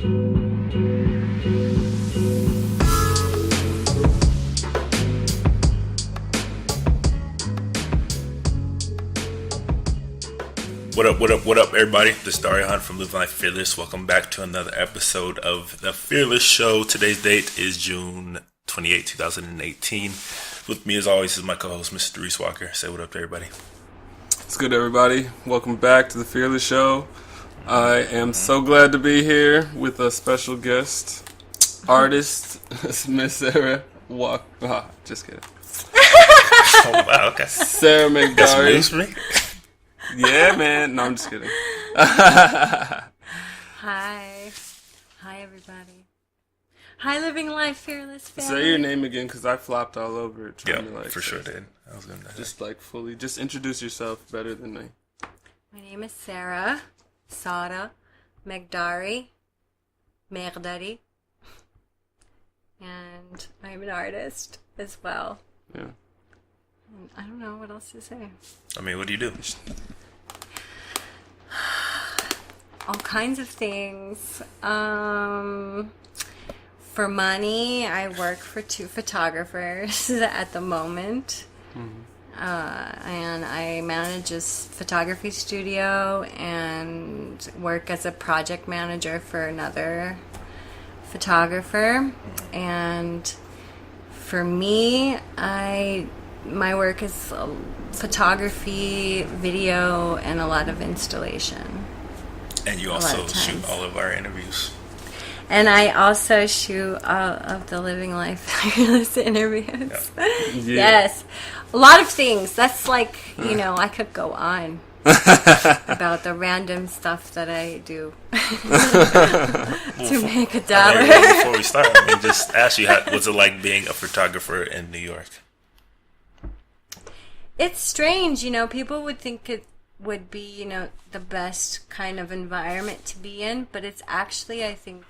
What up, everybody? This is Darian from Live Life Fearless. Welcome back to another episode of The Fearless Show. Today's date is June 28, 2018. With me, as always, is my co-host, Mr. Reese Walker. Say what up to everybody. It's good, everybody. Welcome back to The Fearless Show. I am so glad to be here with a special guest, artist, Miss Sara just kidding. Oh, wow, okay. Sara Meghdari. Got some news for me? Yeah, man. No, I'm just kidding. Hi, everybody. Hi, Living Life Fearless family. Say your name again, because I flopped all over it. Yeah, for sure did. I was gonna just fully, just introduce yourself better than me. My name is Sara Meghdari, and I'm an artist as well. Yeah. And I don't know what else to say. I mean, what do you do? All kinds of things. For money, I work for 2 photographers at the moment. Mm-hmm. And I manage a photography studio and work as a project manager for another photographer. And for me, my work is photography, video, and a lot of installation. And you also shoot all of our interviews. And I also shoot all of the Living Life Fearless interviews. Yeah. Yes. A lot of things. That's like, I could go on about the random stuff that I do to make a dollar. Before we start, let me just ask you, what's it like being a photographer in New York? It's strange, people would think it would be, the best kind of environment to be in, but it's actually, I think,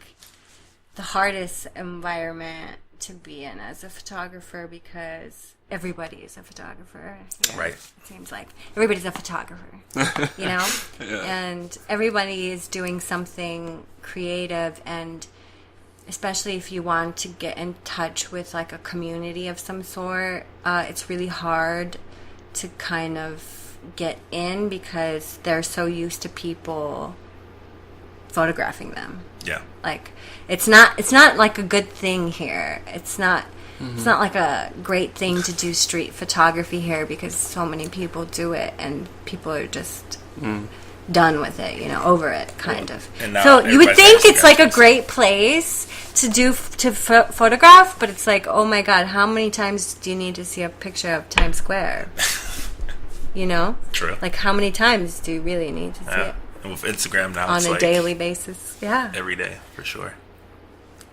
the hardest environment to be in as a photographer because everybody is a photographer. Right. It seems like everybody's a photographer, Yeah. And everybody is doing something creative, and especially if you want to get in touch with like a community of some sort, it's really hard to kind of get in because they're so used to people photographing them. Yeah. Like it's not like a good thing here. It's not like a great thing to do street photography here because so many people do it and people are just done with it, over it kind of. So you would think it's like a great place to photograph, but it's like, oh my god, how many times do you need to see a picture of Times Square? True. Like how many times do you really need to see it? And with Instagram now, on it's a daily basis. Yeah. Every day, for sure.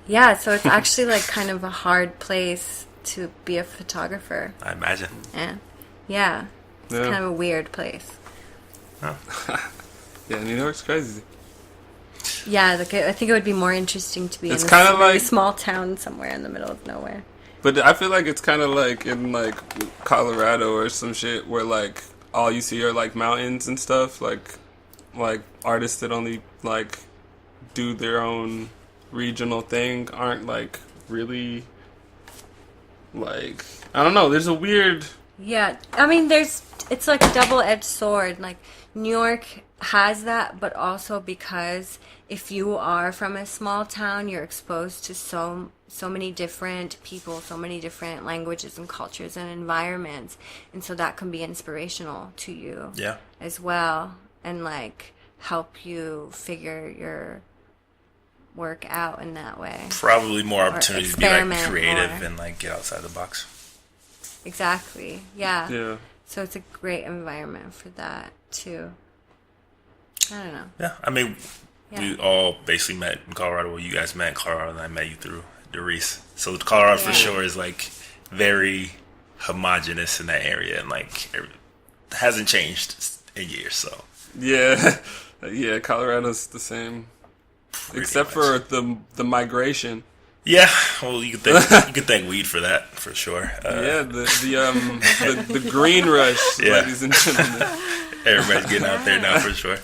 Yeah, so it's actually like kind of a hard place to be a photographer. I imagine. Yeah. It's kind of a weird place. Oh. Yeah, New York's crazy. Yeah, I think it would be more interesting to be in a really small town somewhere in the middle of nowhere. But I feel like it's kind of like in like Colorado or some shit where like all you see are like mountains and stuff, like artists that only like do their own regional thing aren't like really like, I don't know, there's a weird... Yeah, I mean it's like a double-edged sword. Like New York has that, but also because if you are from a small town, you're exposed to so many different people, so many different languages and cultures and environments, and so that can be inspirational to you as well, and like help you figure your work out in that way. Probably more opportunities to be like creative and like get outside the box. Exactly. Yeah. So it's a great environment for that too. I don't know. Yeah, I mean, we all basically met in Colorado. Well, you guys met in Colorado, and I met you through Doris. So Colorado for sure is like very homogenous in that area, and like hasn't changed in years. So yeah, Colorado's the same, except for the migration. Yeah, well, you could thank weed for that for sure. The green rush, ladies and gentlemen. Everybody's getting out there now for sure.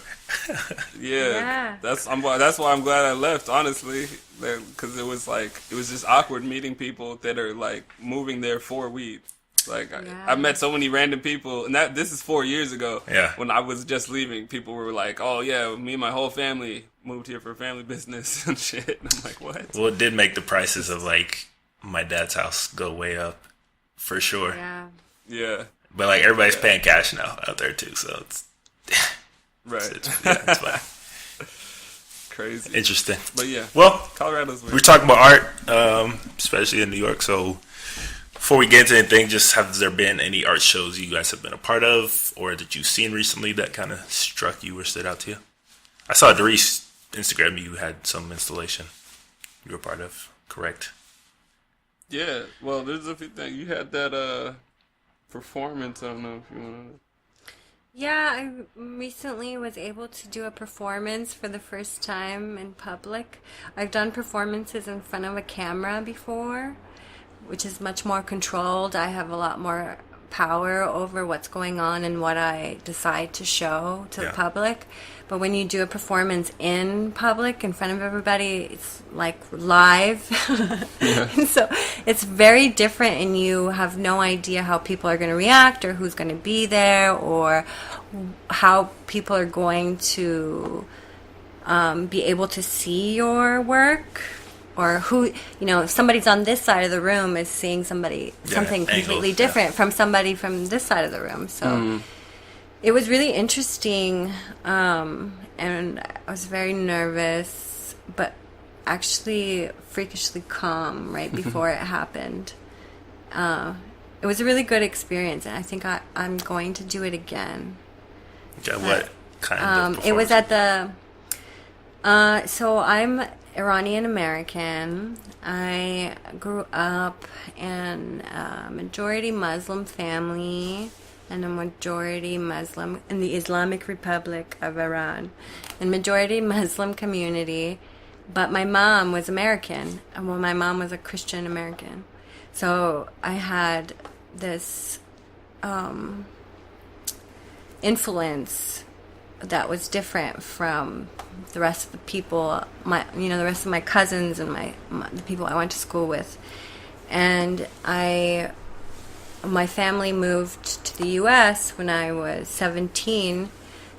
Yeah. That's why I'm glad I left, honestly, because it was just awkward meeting people that are like moving there for weed. Like I met so many random people, and this is 4 years ago. Yeah. When I was just leaving, people were like, "Oh yeah, me and my whole family moved here for family business and shit." And I'm like, "What?" Well, it did make the prices of like my dad's house go way up, for sure. Yeah. But like everybody's paying cash now out there too, so it's right. It's fine. Crazy. Interesting. But yeah. Well, Colorado's weird. We're talking about art, especially in New York. So before we get into anything, just has there been any art shows you guys have been a part of, or that you've seen recently that kind of struck you or stood out to you? I saw Doris Instagram. You had some installation you were part of, correct? Yeah. Well, there's a few things. You had that performance. I don't know if you want to. Yeah, I recently was able to do a performance for the first time in public. I've done performances in front of a camera before, which is much more controlled. I have a lot more power over what's going on and what I decide to show to the public. But when you do a performance in public, in front of everybody, it's like live. And so it's very different, and you have no idea how people are going to react or who's going to be there or how people are going to be able to see your work. Or who, if somebody's on this side of the room is seeing something completely different from somebody from this side of the room. So it was really interesting, and I was very nervous, but actually freakishly calm right before it happened. It was a really good experience, and I think I'm going to do it again. Okay, what kind of performance? It was at the... so I'm Iranian American. I grew up in a majority Muslim family and a majority Muslim in the Islamic Republic of Iran, and majority Muslim community. But my mom was American, and my mom was a Christian American. So I had this influence that was different from the rest of the people, the rest of my cousins and the people I went to school with. And my family moved to the U.S. when I was 17,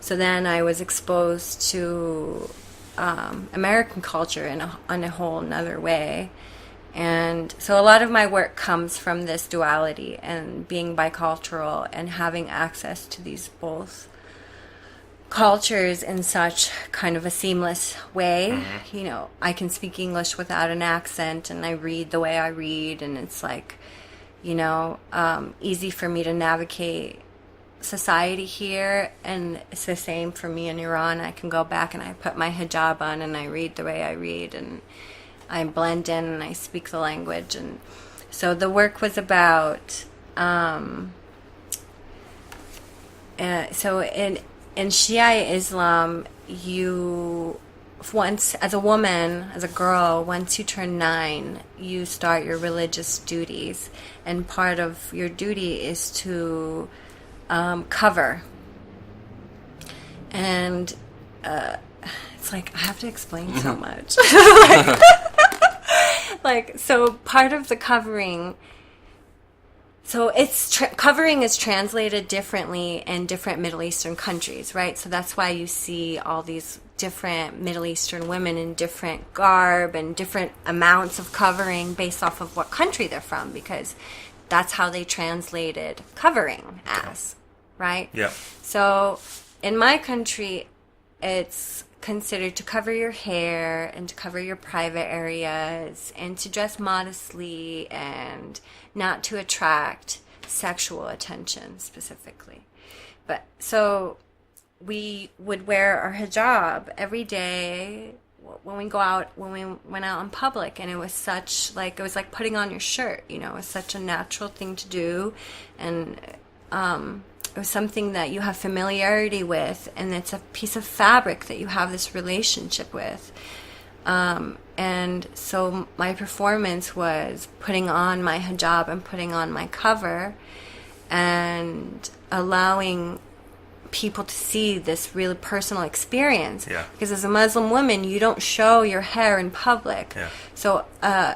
so then I was exposed to American culture in a whole nother way. And so a lot of my work comes from this duality and being bicultural and having access to these both cultures in such kind of a seamless way. I can speak English without an accent, and I read the way I read, and it's like, easy for me to navigate society here, and it's the same for me in Iran. I can go back and I put my hijab on and I read the way I read, and I blend in and I speak the language. And so the work was about so in Shia Islam, once, as a woman, as a girl, once you turn 9, you start your religious duties. And part of your duty is to cover. And it's like, I have to explain so much. So part of the covering... So it's covering is translated differently in different Middle Eastern countries, right? So that's why you see all these different Middle Eastern women in different garb and different amounts of covering based off of what country they're from, because that's how they translated covering as, right? Yeah. So in my country, it's considered to cover your hair and to cover your private areas and to dress modestly and not to attract sexual attention specifically. But so we would wear our hijab every day when we went out in public, and it was it was like putting on your shirt, it was such a natural thing to do, and it was something that you have familiarity with, and it's a piece of fabric that you have this relationship with. And so my performance was putting on my hijab and putting on my cover and allowing people to see this really personal experience. Yeah. Because as a Muslim woman, you don't show your hair in public. Yeah.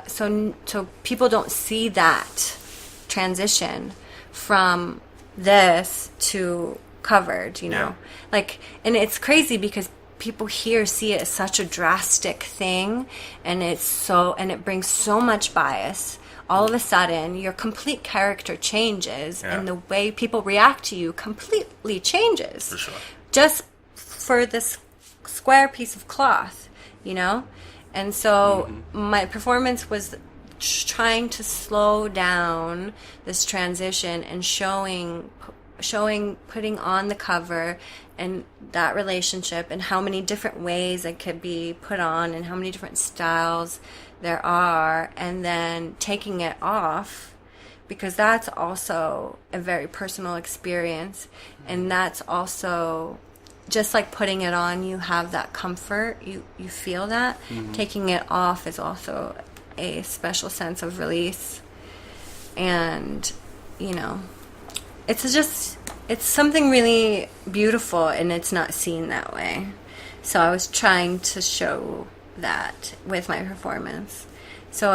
So people don't see that transition from this to covered, you know. Like, and it's crazy because people here see it as such a drastic thing, and it brings so much bias. All of a sudden, your complete character changes, and the way people react to you completely changes. For sure. Just for this square piece of cloth, you know? And so my performance was trying to slow down this transition and putting on the cover and that relationship and how many different ways it could be put on and how many different styles there are, and then taking it off, because that's also a very personal experience, and that's also just like putting it on, you have that comfort, you feel that. Taking it off is also a special sense of release, and you know, it's something really beautiful, and it's not seen that way. So I was trying to show that with my performance. So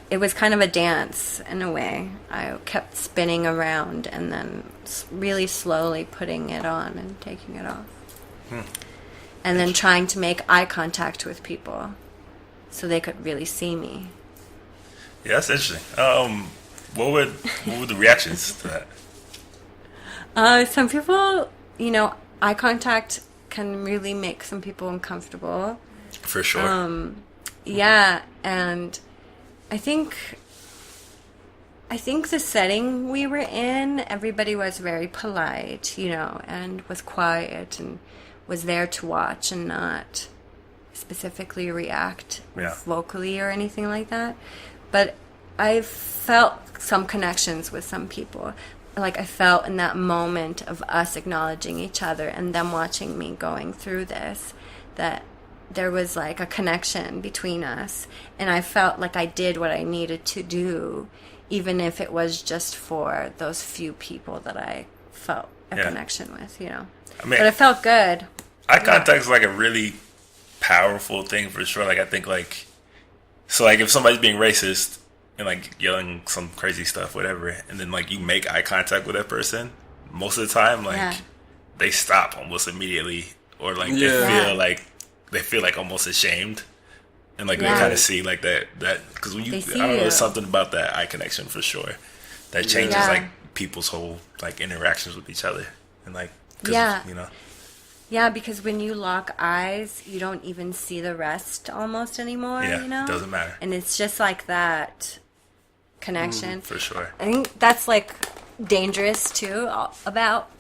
it was kind of a dance in a way. I kept spinning around and then really slowly putting it on and taking it off. And then trying to make eye contact with people so they could really see me. Yeah, that's interesting. What were the reactions to that? Some people, you know, eye contact can really make some people uncomfortable. For sure. Yeah, and I think the setting we were in, everybody was very polite, you know, and was quiet and was there to watch and not specifically react vocally or anything like that. But I felt some connections with some people. Like, I felt in that moment of us acknowledging each other and them watching me going through this, that there was like a connection between us, and I felt like I did what I needed to do, even if it was just for those few people that I felt a connection with, you know. I mean, but it felt good. Eye contact is like a really powerful thing for sure. Like, I think like, so like if somebody's being racist and like yelling some crazy stuff, whatever, and then like you make eye contact with that person, most of the time like they stop almost immediately, or like they feel like almost ashamed, and like they kind of see like that because when you, I don't know, there's something about that eye connection for sure that changes like people's whole like interactions with each other, and like you know. Yeah, because when you lock eyes, you don't even see the rest almost anymore, you know? It doesn't matter. And it's just like that connection. For sure. I think that's like dangerous too, about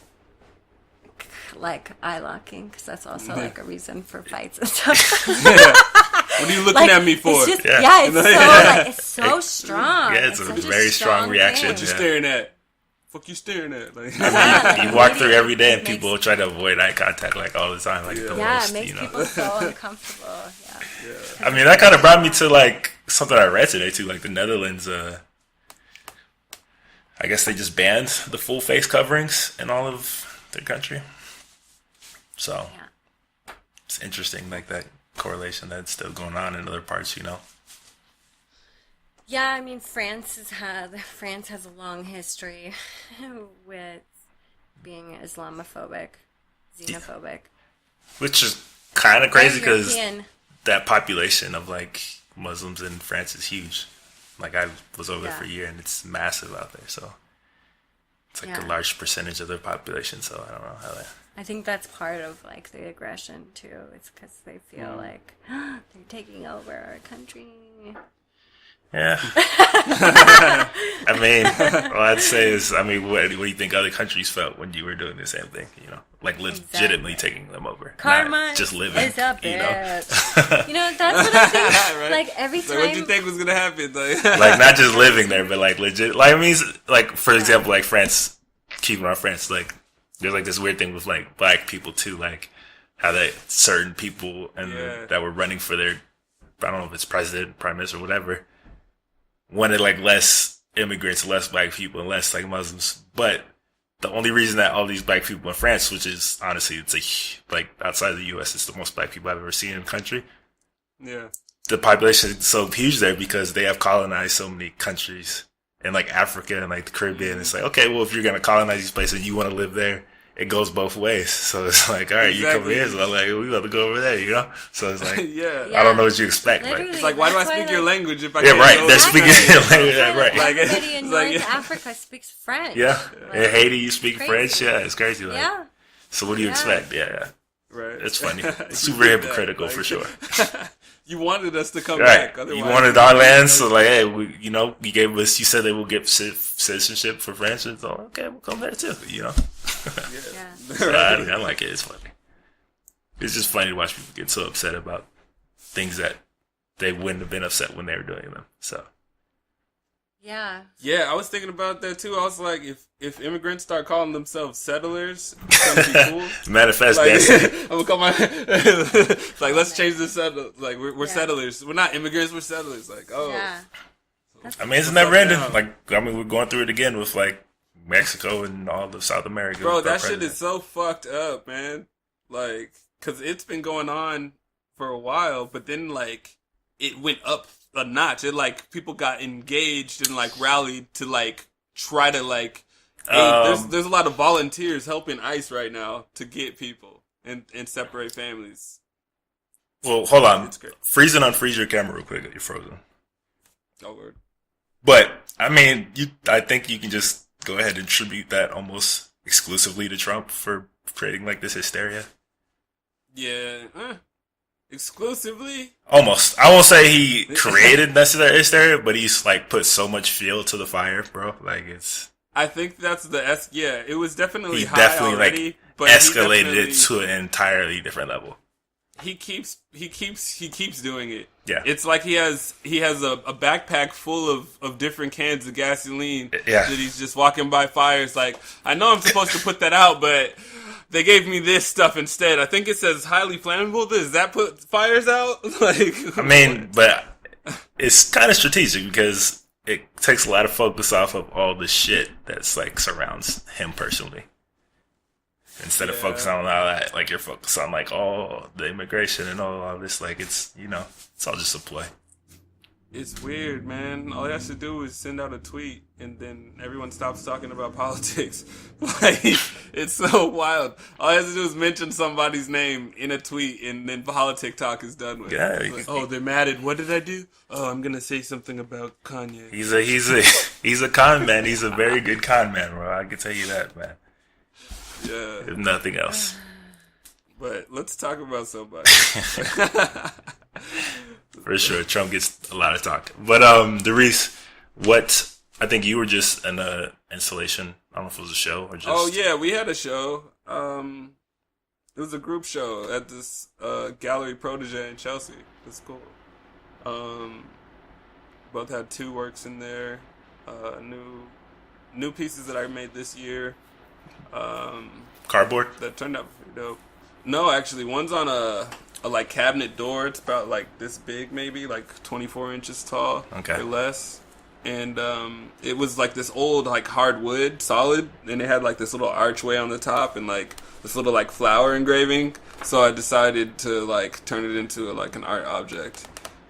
like eye locking, because that's also like a reason for fights and stuff. What are you looking at me for? It's just, it's so strong. Yeah, it's a very strong reaction. What you staring at? Fuck you staring at? Like, I mean, you walk through every day and people try to avoid eye contact like all the time. Like the most, it makes people so uncomfortable. I mean, that kind of brought me to like something I read today too. Like the Netherlands, I guess they just banned the full face coverings in all of their country. So it's interesting, like that correlation that's still going on in other parts, you know. Yeah, I mean, France has a long history with being Islamophobic, xenophobic. Which is kind of crazy because that population of like Muslims in France is huge. Like I was over there for a year and it's massive out there. So it's like a large percentage of their population. So I don't know how that. I think that's part of like the aggression too. It's because they feel like they're taking over our country. Yeah. I mean, all I'd say is, I mean, what do you think other countries felt when you were doing the same thing? You know, like legitimately taking them over, karma, not just living. Is a you know, you know, that's what I think. Right? Like every time, what do you think was gonna happen? Like not just living there, but like legit. Like I mean, like for example, like France, keeping on France, like there's like this weird thing with like black people too, like how that certain people and that were running for their, I don't know if it's president, prime minister, whatever, wanted like less immigrants, less black people, and less like Muslims. But the only reason that all these black people in France, which is honestly, like outside of the U.S., it's the most black people I've ever seen in the country. Yeah. The population is so huge there because they have colonized so many countries in like Africa and like the Caribbean. It's like, okay, well, if you're going to colonize these places and you want to live there, it goes both ways. So it's like, all right, you come here, so I'm like, we got to go over there, you know? So it's like, I don't know what you expect. Literally, but it's like, why do I speak your language if I can't right, they're speaking your language, right? Like, everybody in North Africa speaks French. Yeah. In Haiti, you speak French. Yeah, it's crazy. Like, yeah. So what do you expect? Yeah. Right. It's funny. Super hypocritical for sure. You wanted us to come back. You wanted our land, so like, hey, you gave us. You said they will get citizenship for France, and so okay, we'll come there too. You know. So I like it. It's funny. It's just funny to watch people get so upset about things that they wouldn't have been upset when they were doing them. So. Yeah. Yeah, I was thinking about that too. I was like, if immigrants start calling themselves settlers, it's gonna be cool. Manifest like, destiny. I'm gonna call my like, let's change this settle. Like, we're settlers. We're not immigrants. We're settlers. Like, oh. Yeah. I mean, it's never ending. Like, I mean, we're going through it again with like Mexico and all of South America. Bro, that shit is so fucked up, man. Like, cause it's been going on for a while, but then like it went up a notch. It like people got engaged and like rallied to like try to like. There's a lot of volunteers helping ICE right now to get people and separate families. Well, hold on. Freeze and unfreeze your camera real quick. You're frozen. Oh, word. But I mean, I think you can just go ahead and attribute that almost exclusively to Trump for creating like this hysteria. Yeah. Exclusively? Almost. I won't say he created necessary hysteria, but he's like put so much fuel to the fire, bro. Like it's. I think that's the yeah. It was definitely he high definitely already, like but escalated it to an entirely different level. He keeps doing it. Yeah. It's like he has a backpack full of different cans of gasoline. Yeah. That he's just walking by fires. Like, I know I'm supposed to put that out, but they gave me this stuff instead. I think it says highly flammable. Does that put fires out? Like, I mean, but it's kind of strategic because it takes a lot of focus off of all the shit that's like surrounds him personally. Instead of focusing on all that, like you're focused on like all the immigration and all this, like it's it's all just a play. It's weird, man. All he has to do is send out a tweet, and then everyone stops talking about politics. Like, it's so wild. All he has to do is mention somebody's name in a tweet, and then politic talk is done with. Yeah. Like, oh, they're mad at what did I do? Oh, I'm gonna say something about Kanye. He's a con man. He's a very good con man, bro. I can tell you that, man. Yeah. If nothing else. But let's talk about somebody. For sure, Trump gets a lot of talk. But Darius, I think you were just in an installation. I don't know if it was a show or just. Oh yeah, we had a show. It was a group show at this Gallery Protege in Chelsea. It's cool. Both had 2 works in there. New pieces that I made this year. Cardboard? That turned out pretty dope. No, actually, one's on a like cabinet door. It's about like this big, maybe like 24 inches tall, or less. And it was like this old like hardwood, solid, and it had like this little archway on the top and like this little like flower engraving. So I decided to like turn it into like an art object,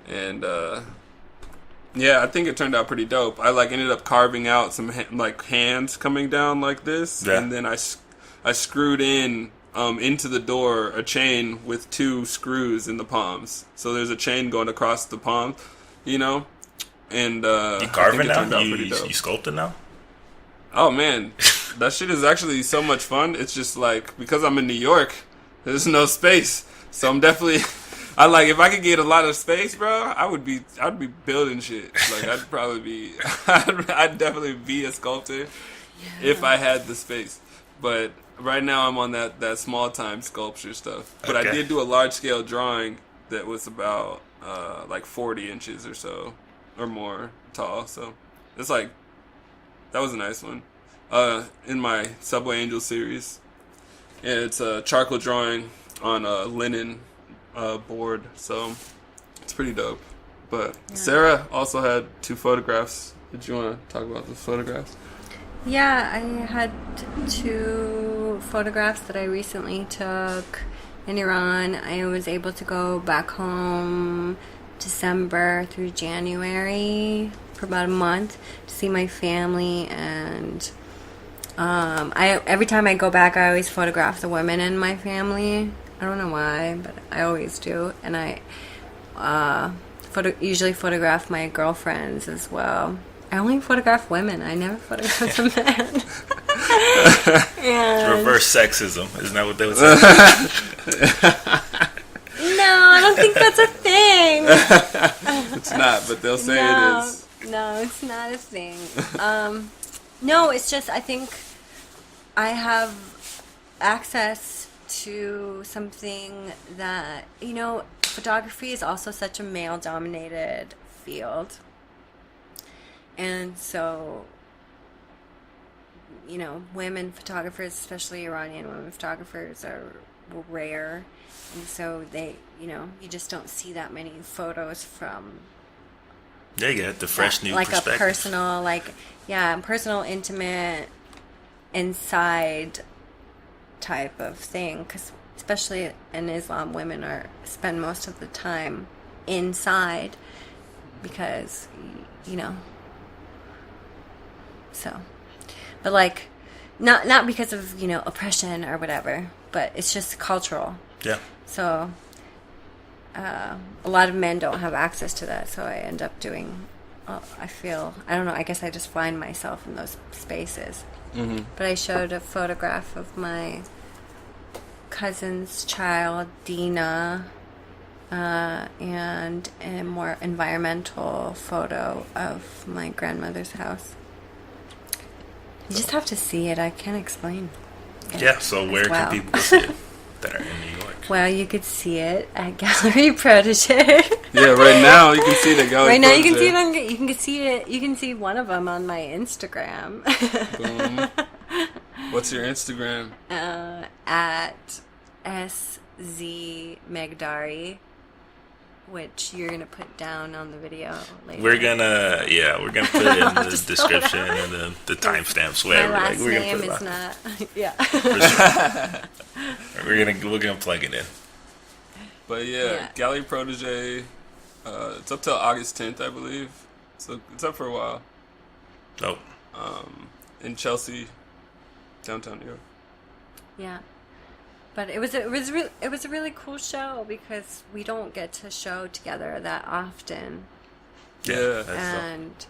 and yeah, I think it turned out pretty dope. I like ended up carving out some like hands coming down like this, and then I screwed in into the door a chain with 2 screws in the palms. So there's a chain going across the palm, you know. And you carving now? You sculpting now? Oh man, that shit is actually so much fun. It's just like because I'm in New York, there's no space, so I'm definitely. I like if I could get a lot of space, bro. I'd be building shit. Like I'd probably be. I'd definitely be a sculptor if I had the space. But right now I'm on that small time sculpture stuff. But I did do a large scale drawing that was about like 40 inches or so or more tall. So it's like that was a nice one. In my Subway Angel series, yeah, it's a charcoal drawing on a linen board, so it's pretty dope. But Sarah also had 2 photographs. Did you want to talk about the photographs? Yeah, I had 2 photographs that I recently took in Iran. I was able to go back home December through January for about a month to see my family, and I every time I go back, I always photograph the women in my family. I don't know why, but I always do, and I usually photograph my girlfriends as well. I only photograph women. I never photograph the men. And Reverse sexism. Isn't that what they would say? no, I don't think that's a thing. It's not, but they'll say No, it is. no, it's not a thing. No, it's just I think I have access to something that, photography is also such a male-dominated field. And so, women photographers, especially Iranian women photographers, are rare. And so they, you just don't see that many photos from... Yeah, you get the fresh new like perspective. a personal, intimate, inside type of thing. Because especially in Islam, women spend most of the time inside because, so, but like, not because of, oppression or whatever, but it's just cultural. Yeah. So, a lot of men don't have access to that, so I end up doing, I don't know, I guess I just find myself in those spaces. Mm-hmm. But I showed a photograph of my cousin's child, Dina, and a more environmental photo of my grandmother's house. You just have to see it. I can't explain it. Yeah, so where Wow. can people see it that are in New York? Well, you could see it at Gallery Protege. Yeah, right now you can see the gallery. Right now you can Protege. see it. You can see one of them on my Instagram. Boom. What's your Instagram? At SZ Meghdari, which you're gonna put down on the video later. We're gonna put it in the description and the timestamps, My whatever. last we're name gonna put is it not. Yeah. for sure. We're gonna plug it in. But yeah, Gallery Protege. It's up till August 10th, I believe. So it's up for a while. Oh, In Chelsea, downtown New York. Yeah. But it was a really cool show because we don't get to show together that often, Yeah. and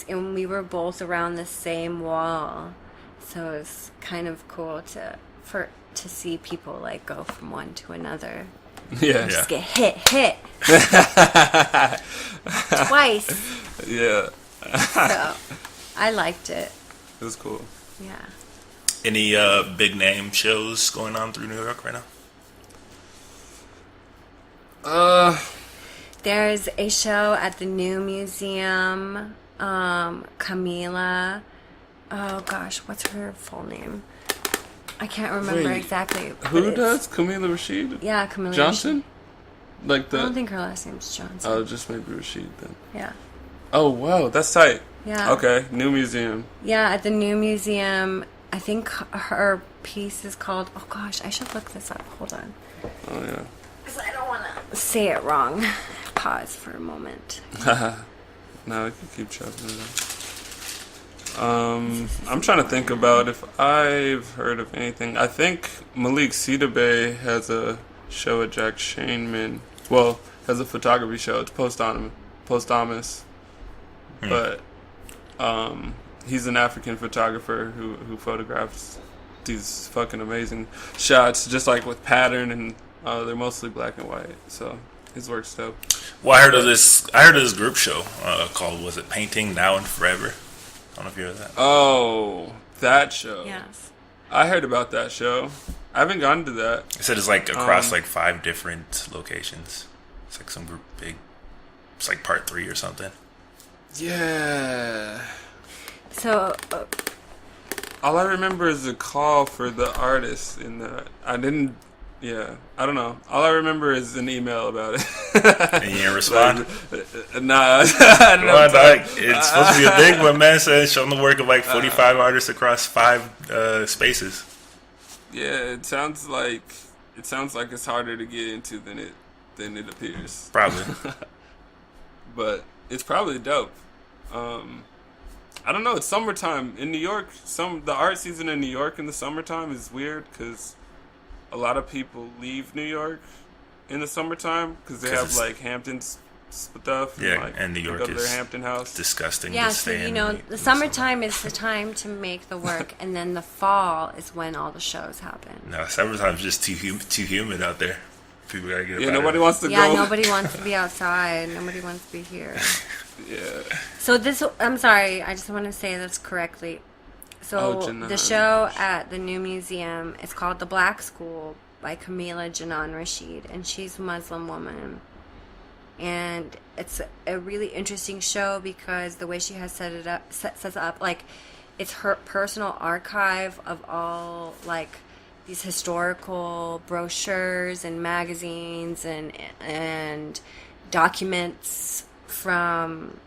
and we were both around the same wall, so it was kind of cool to see people like go from one to another. Yeah. Just get hit twice. Yeah. So I liked it. It was cool. Yeah. any big name shows going on through New York right now? There's a show at the New Museum. Camila. Oh gosh, what's her full name? I can't remember Wait, exactly. but Who it's- does? Camila Rashid? Yeah, Camila Johnson? Like I don't the... think her last name's Johnson. Oh, just maybe Rashid then. Yeah. Oh, wow. That's tight. Yeah. Okay. New museum. Yeah, at the New Museum. I think her piece is called... Oh gosh, I should look this up. Hold on. Oh, yeah. Because I don't want to say it wrong. Pause for a moment. No, we can keep chugging it up. I'm trying to think about if I've heard of anything. I think Malik Sidibe has a show at Jack Shaneman. Well, has a photography show. It's posthumous. But he's an African photographer who photographs these fucking amazing shots, just like with pattern, and they're mostly black and white. So his work's dope. Well, I heard of this group show called, was it Painting Now and Forever? I don't know if you heard of that. Oh, that show. Yes. I heard about that show. I haven't gone to that. It said it's like across like 5 different locations. It's like some group big. It's like part 3 or something. Yeah. So, All I remember is the call for the artist in that. I didn't Yeah, I don't know. All I remember is an email about it. And you didn't respond? Nah, I don't know. It's supposed to be a thing, but man said showing the work of like 45 artists across 5 spaces. Yeah, it sounds like it's harder to get into than it appears. Probably. But it's probably dope. I don't know. It's summertime in New York. The art season in New York in the summertime is weird because a lot of people leave New York in the summertime because they have like Hamptons stuff. Yeah, and New York go to is their Hampton house. Disgusting. Yeah, so the summertime is the time to make the work, and then the fall is when all the shows happen. No, summertime's just too humid out there. People gotta get. Yeah, nobody wants to go. Yeah, nobody wants to be outside. Nobody wants to be here. Yeah. So I'm sorry, I just want to say this correctly. So the show at the new museum is called The Black School by Camila Janan Rashid, and she's a Muslim woman. And it's a really interesting show because the way she has sets up, like, it's her personal archive of all, like, these historical brochures and magazines and documents from,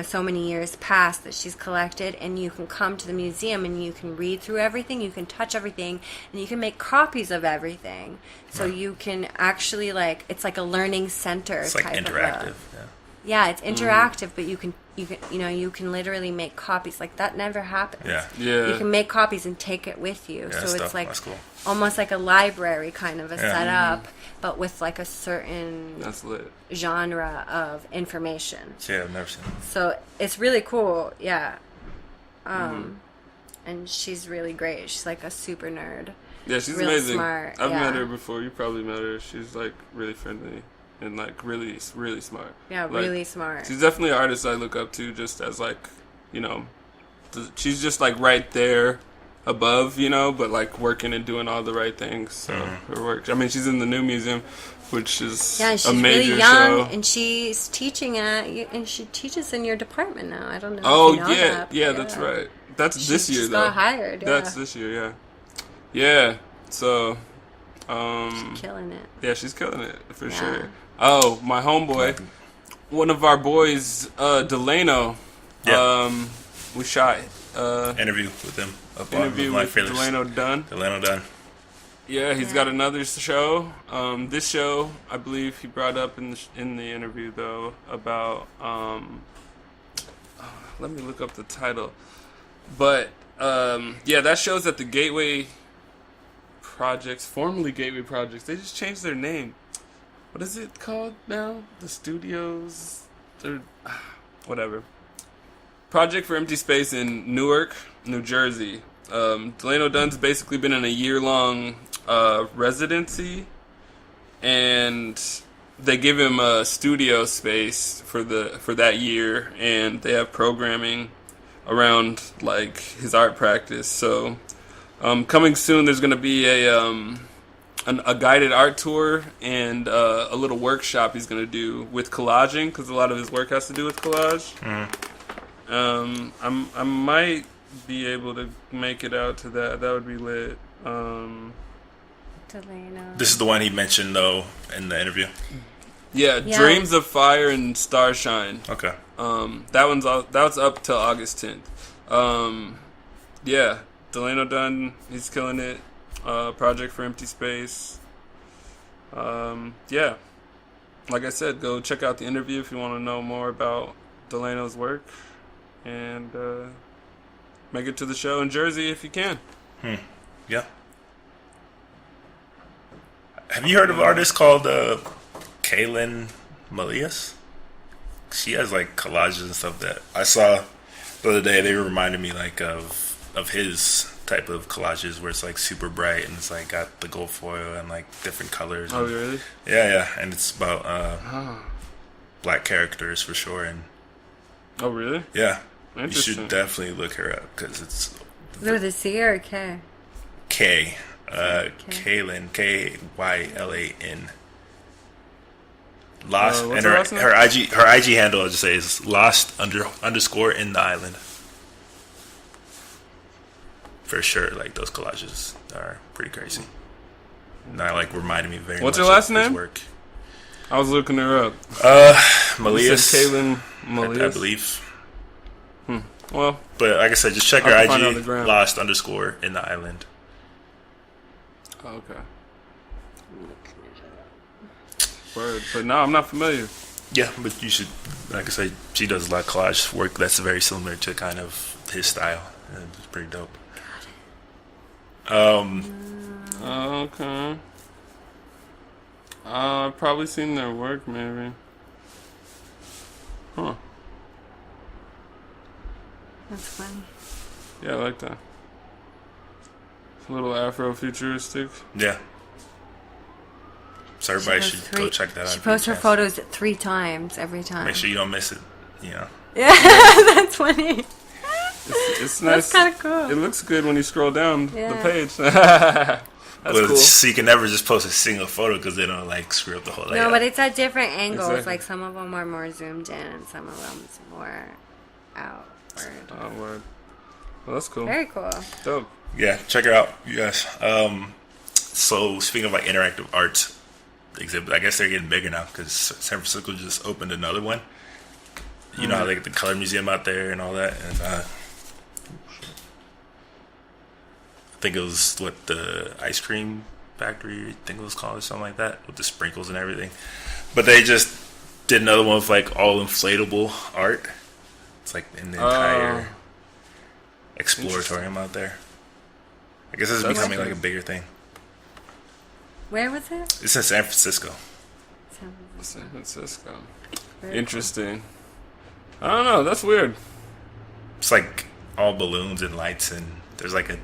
so many years past that she's collected, and you can come to the museum and you can read through everything, you can touch everything, and you can make copies of everything. So you can actually, like, it's like a learning center. It's like type interactive. of yeah, it's interactive, but you can literally make copies. Like, that never happens. Yeah. You can make copies and take it with you. Yeah, so it's like cool. almost like a library kind of a setup, but with like a certain genre of information. Yeah, I've never seen it. So it's really cool, yeah. And she's really great. She's like a super nerd. Yeah, she's real amazing. Smart. I've met her before. You probably met her. She's like really friendly and like really, really smart. Yeah, like, really smart. She's definitely an artist I look up to, just as like, she's just like right there above, but like working and doing all the right things. So her work. I mean, she's in the new museum, which is she's a major really young, show. and she's teaching and she teaches in your department now. I don't know. Oh if you know yeah, that, yeah, that's right. That's this year just though. Got hired. Yeah. That's this year, yeah. Yeah. So, she's killing it. Yeah, she's killing it for sure. Oh, my homeboy, one of our boys, Delano. Yeah. We shot interview with him. Interview with Delano Dunn. Delano Dunn. Yeah, he's got another show. This show, I believe he brought up in the interview though about. Let me look up the title. But that show's at the Gateway Projects, formerly Gateway Projects. They just changed their name. What is it called now? The studios, or whatever. Project for Empty Space in Newark, New Jersey. Delano Dunn's basically been in a year-long residency, and they give him a studio space for that year, and they have programming around like his art practice. So coming soon, there's going to be a guided art tour and a little workshop he's going to do with collaging, because a lot of his work has to do with collage. I might be able to make it out to that. That would be lit. Delano. This is the one he mentioned though in the interview. Yeah, Dreams of Fire and Starshine. Okay. That was up till August 10th. Yeah, Delano Dunn, he's killing it. Project for Empty Space. Yeah. Like I said, go check out the interview if you want to know more about Delano's work. And make it to the show in Jersey if you can. Yeah. Have you heard of an artist called Kaylin Malias? She has like collages and stuff that I saw the other day. They reminded me like of his type of collages where it's like super bright and it's like got the gold foil and like different colors. Oh, really? Yeah, and it's about black characters for sure. And oh, really? Yeah, you should definitely look her up because it's with a C or a K? K. Kaylin, Kaylan. Lost, and her IG handle, I'll just say, is lost__ in the island. For sure, like those collages are pretty crazy. And that like reminded me very What's much your last of his name? work. I was looking her up. Malias, Kaylin I Malias. believe. Well, But like I said, just check her I can find her on the IG, gram. lost_ in the island. okay. Word. But no, I'm not familiar. Yeah, but you should, like I said, she does a lot of collage work that's very similar to kind of his style. And it's pretty dope. Okay. I've probably seen their work, maybe. Huh. That's funny. Yeah, I like that. It's a little Afro-futuristic. Yeah. So everybody should go check that out. She posts her photos 3 times every time. Make sure you don't miss it. You know. Yeah, that's funny. It's nice. That's kind of cool. It looks good when you scroll down the page. That's But cool. so you can never just post a single photo because they don't like screw up the whole layout. No, but it's at different angles. Exactly. Like some of them are more zoomed in, and some of them is more outward. Oh, word. Well, that's cool. Very cool. Dope. Yeah, check her out, you guys. So speaking of like interactive arts exhibit, I guess they're getting bigger now because San Francisco just opened another one. You know how they get the Color Museum out there and all that, and I think it was what the ice cream factory, I think it was called or something like that, with the sprinkles and everything. But they just did another one with like all inflatable art. It's like in the entire exploratorium out there. I guess this is becoming like a bigger thing. Where was it? It's in San Francisco. San Francisco. Very Interesting. I don't know. That's weird. It's like all balloons and lights, and there's like a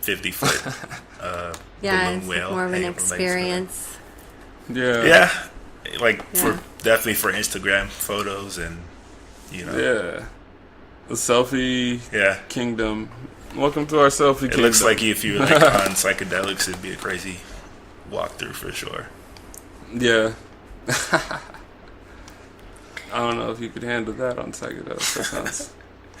50-foot Yeah, balloon it's whale more of an hanging from the experience. Yeah. Yeah, like Yeah. definitely for Instagram photos, and you know, Yeah. The selfie yeah. kingdom. Welcome to our selfie It kingdom. looks like if you were like on psychedelics, it'd be a crazy walkthrough for sure. Yeah. I don't know if you could handle that on psychedelics. That sounds.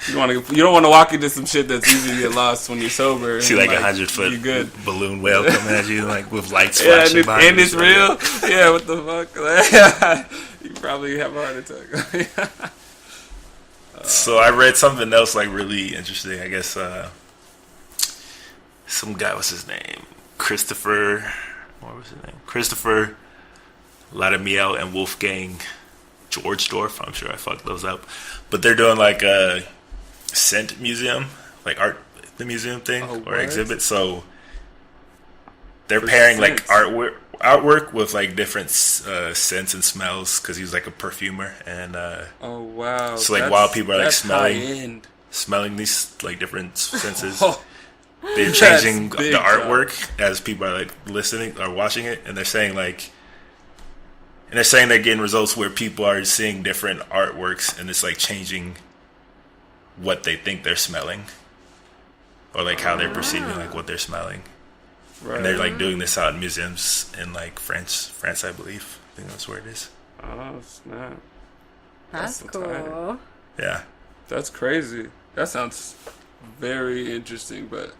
You don't want to walk into some shit that's easy to get lost when you're sober. See and, like 100-foot you good. balloon whale coming at you like with lights Yeah, flashing behind and you. it's real. Yeah, what the fuck? You probably have a heart attack. So I read something else like really interesting. I guess some guy, what's his name? Christopher Ladamiel and Wolfgang Georgedorf. I'm sure I fucked those up. But they're doing like a scent museum, like art the museum thing or what? exhibit. So they're pairing like artwork with like different scents and smells because he's like a perfumer and Oh wow! So like while people are like that's smelling these like different senses, Oh, they're changing big the time. artwork as people are like listening or watching it, and they're saying they're getting results where people are seeing different artworks and it's like changing what they think they're smelling or like how they're perceiving like what they're smelling. right. And they're like doing this out in museums in like France I believe. I think that's where it is. Oh snap! That's That's cool. tight. Yeah. That's crazy. That sounds very interesting, but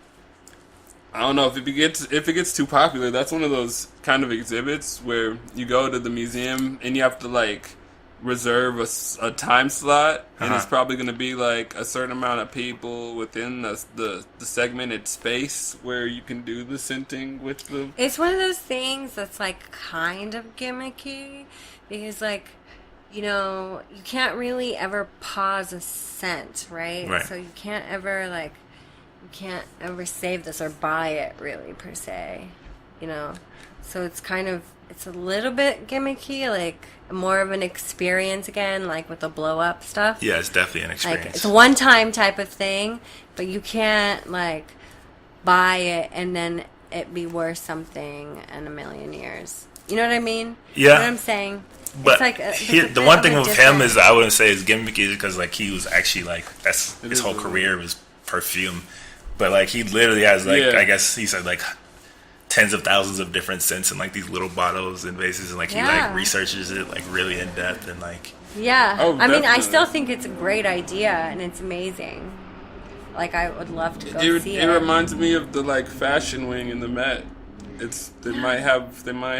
I don't know if it gets too popular. That's one of those kind of exhibits where you go to the museum and you have to like reserve a time slot, and it's probably going to be like a certain amount of people within the segmented space where you can do the scenting with the. It's one of those things that's like kind of gimmicky because like, you know, you can't really ever pause a scent, right? Right. So you can't ever save this or buy it really per se, you know? So it's a little bit gimmicky, like more of an experience again, like with the blow up stuff. Yeah, it's definitely an Like experience. it's a one time type of thing, but you can't like buy it and then it be worth something in a million years. You know what I mean? Yeah. You know what I'm saying? But It's like the one thing with him is I wouldn't say it's gimmicky because like he was actually like that's his is whole a- career was perfume, but like he literally has like Yeah. I guess he said like tens of thousands of different scents in like these little bottles and vases, and like he Yeah. like researches it like really in depth and like Yeah. Oh, I mean, I definitely. still think it's a great idea and it's amazing. Like, I would love to go see It it. reminds me of the like fashion wing in the Met. they might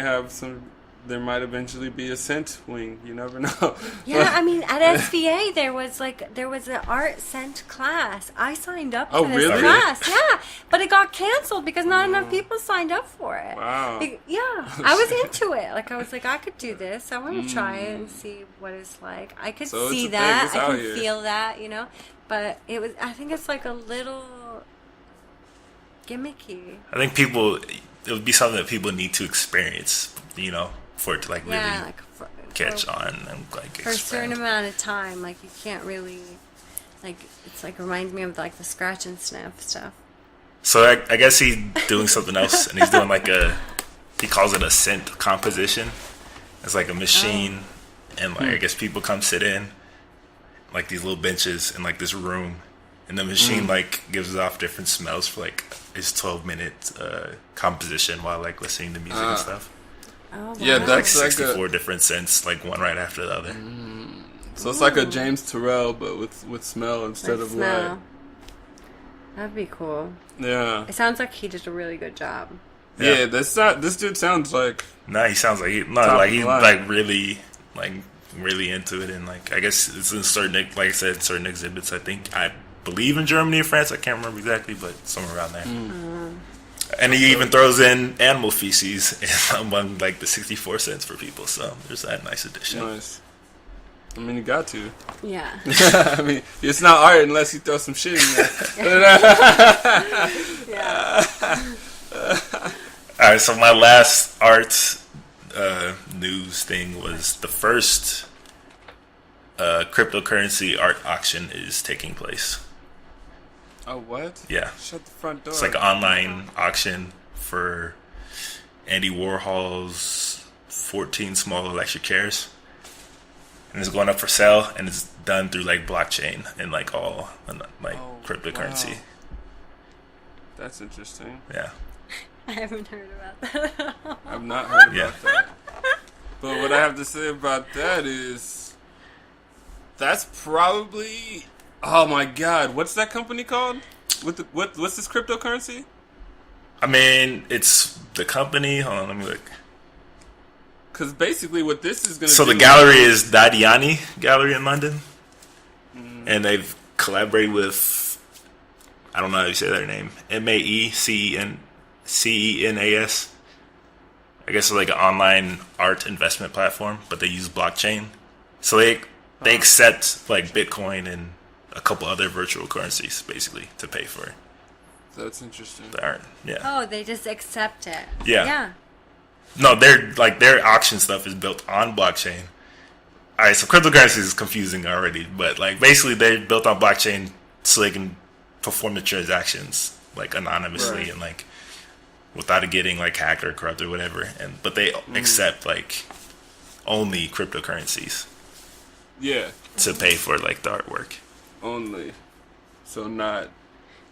have some. There might eventually be a scent wing. You never know. Yeah, I mean, at SVA there was an art scent class. I signed up for this really? class. Yeah, but it got canceled because not enough people signed up for it. Wow. Yeah, I was into it. Like I was like, I could do this. I want to try it and see what it's like. I could So see it's a that. thing. It's I out can here. feel that. You know, but it was. I think it's like a little gimmicky. I think it would be something that people need to experience, you know, for it to like really Like catch on and like for a certain expand. amount of time. Like you can't really, like it's like reminds me of like the scratch and sniff stuff. So I guess he's doing something else, and he's doing like he calls it a scent composition. It's like a machine, and like I guess people come sit in, like these little benches in like this room, and the machine like gives off different smells for like his 12-minute composition while like listening to music and stuff. Oh, wow. Yeah, Like that's like 64 different scents, like one right after the other. so it's like a James Terrell, but with smell instead of light. That'd be cool. Yeah. It sounds like he did a really good job. Yeah, this dude sounds like No, he sounds like he's the line. like really into it, and like I guess it's in certain, like I said, certain exhibits. I believe in Germany or France. I can't remember exactly, but somewhere around there. And he even throws in animal feces among like the 64 cents for people. So there's that nice addition. nice. I mean, you got to. Yeah. I mean, it's not art unless you throw some shit in there. Yeah. All right, so my last art news thing was the first cryptocurrency art auction is taking place. Oh, what? Yeah. Shut the front door. It's like an online auction for Andy Warhol's 14 small electric chairs. And it's going up for sale, and it's done through like blockchain and like all cryptocurrency. Wow. That's interesting. Yeah. I haven't heard about that. I've not heard Yeah. about that. But what I have to say about that is that's probably, oh my god, what's that company called? What's this cryptocurrency? I mean, it's the company. Hold on, let me look. Because basically what this is going to So do... the gallery is Dadiani Gallery in London. And they've collaborated with, I don't know how you say their name, Maecennas. I guess it's like an online art investment platform, but they use blockchain. So they accept like Bitcoin and a couple other virtual currencies basically to pay for That's interesting. the art. Yeah. Oh, they just accept it. Yeah. Yeah. No, their auction stuff is built on blockchain. All right, so cryptocurrency is confusing already, but like basically they're built on blockchain so they can perform the transactions like anonymously Right. and like without it getting like hacked or corrupted or whatever. But they accept like only cryptocurrencies Yeah, to pay for like the artwork. only. So not...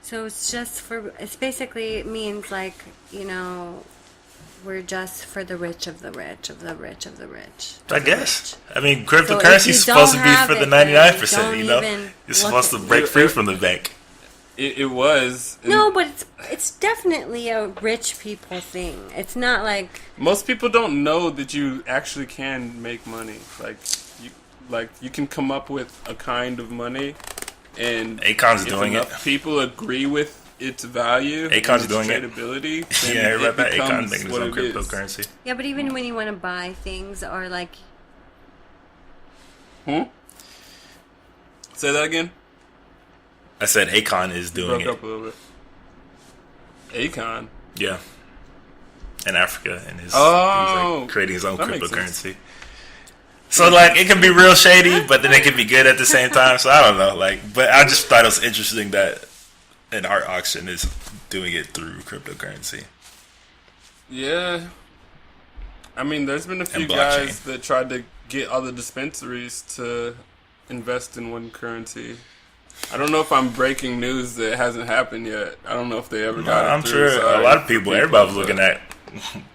So it's just for, it's basically, it means like, you know, we're just for the rich of the rich of the rich of the rich. I guess. I mean, if cryptocurrency you is supposed to don't be have for the it, then 99%, don't you know? even You're supposed to look break free from the bank. It was. and No, but it's definitely a rich people thing. It's not like, most people don't know that you actually can make money. You can come up with a kind of money, and Akon's if doing enough it. people agree with its value, Akon's and its doing it. tradability, then Yeah, I read it that. Akon becomes making his what own it is. cryptocurrency. yeah, but even when you want to buy things or like, Say that again. I said Akon is doing Broke it. up a little bit. Akon. Yeah. In Africa, and he's Oh, like creating his own that makes cryptocurrency. So like it can be real shady, but then it can be good at the same time. So I don't know, but I just thought it was interesting that an art auction is doing it through cryptocurrency. Yeah. I mean, there's been a few And blockchain. guys that tried to get other dispensaries to invest in one currency. I don't know if I'm breaking news that hasn't happened yet. I don't know if they ever got it I'm through. sure Sorry a lot of people, everybody was but- looking at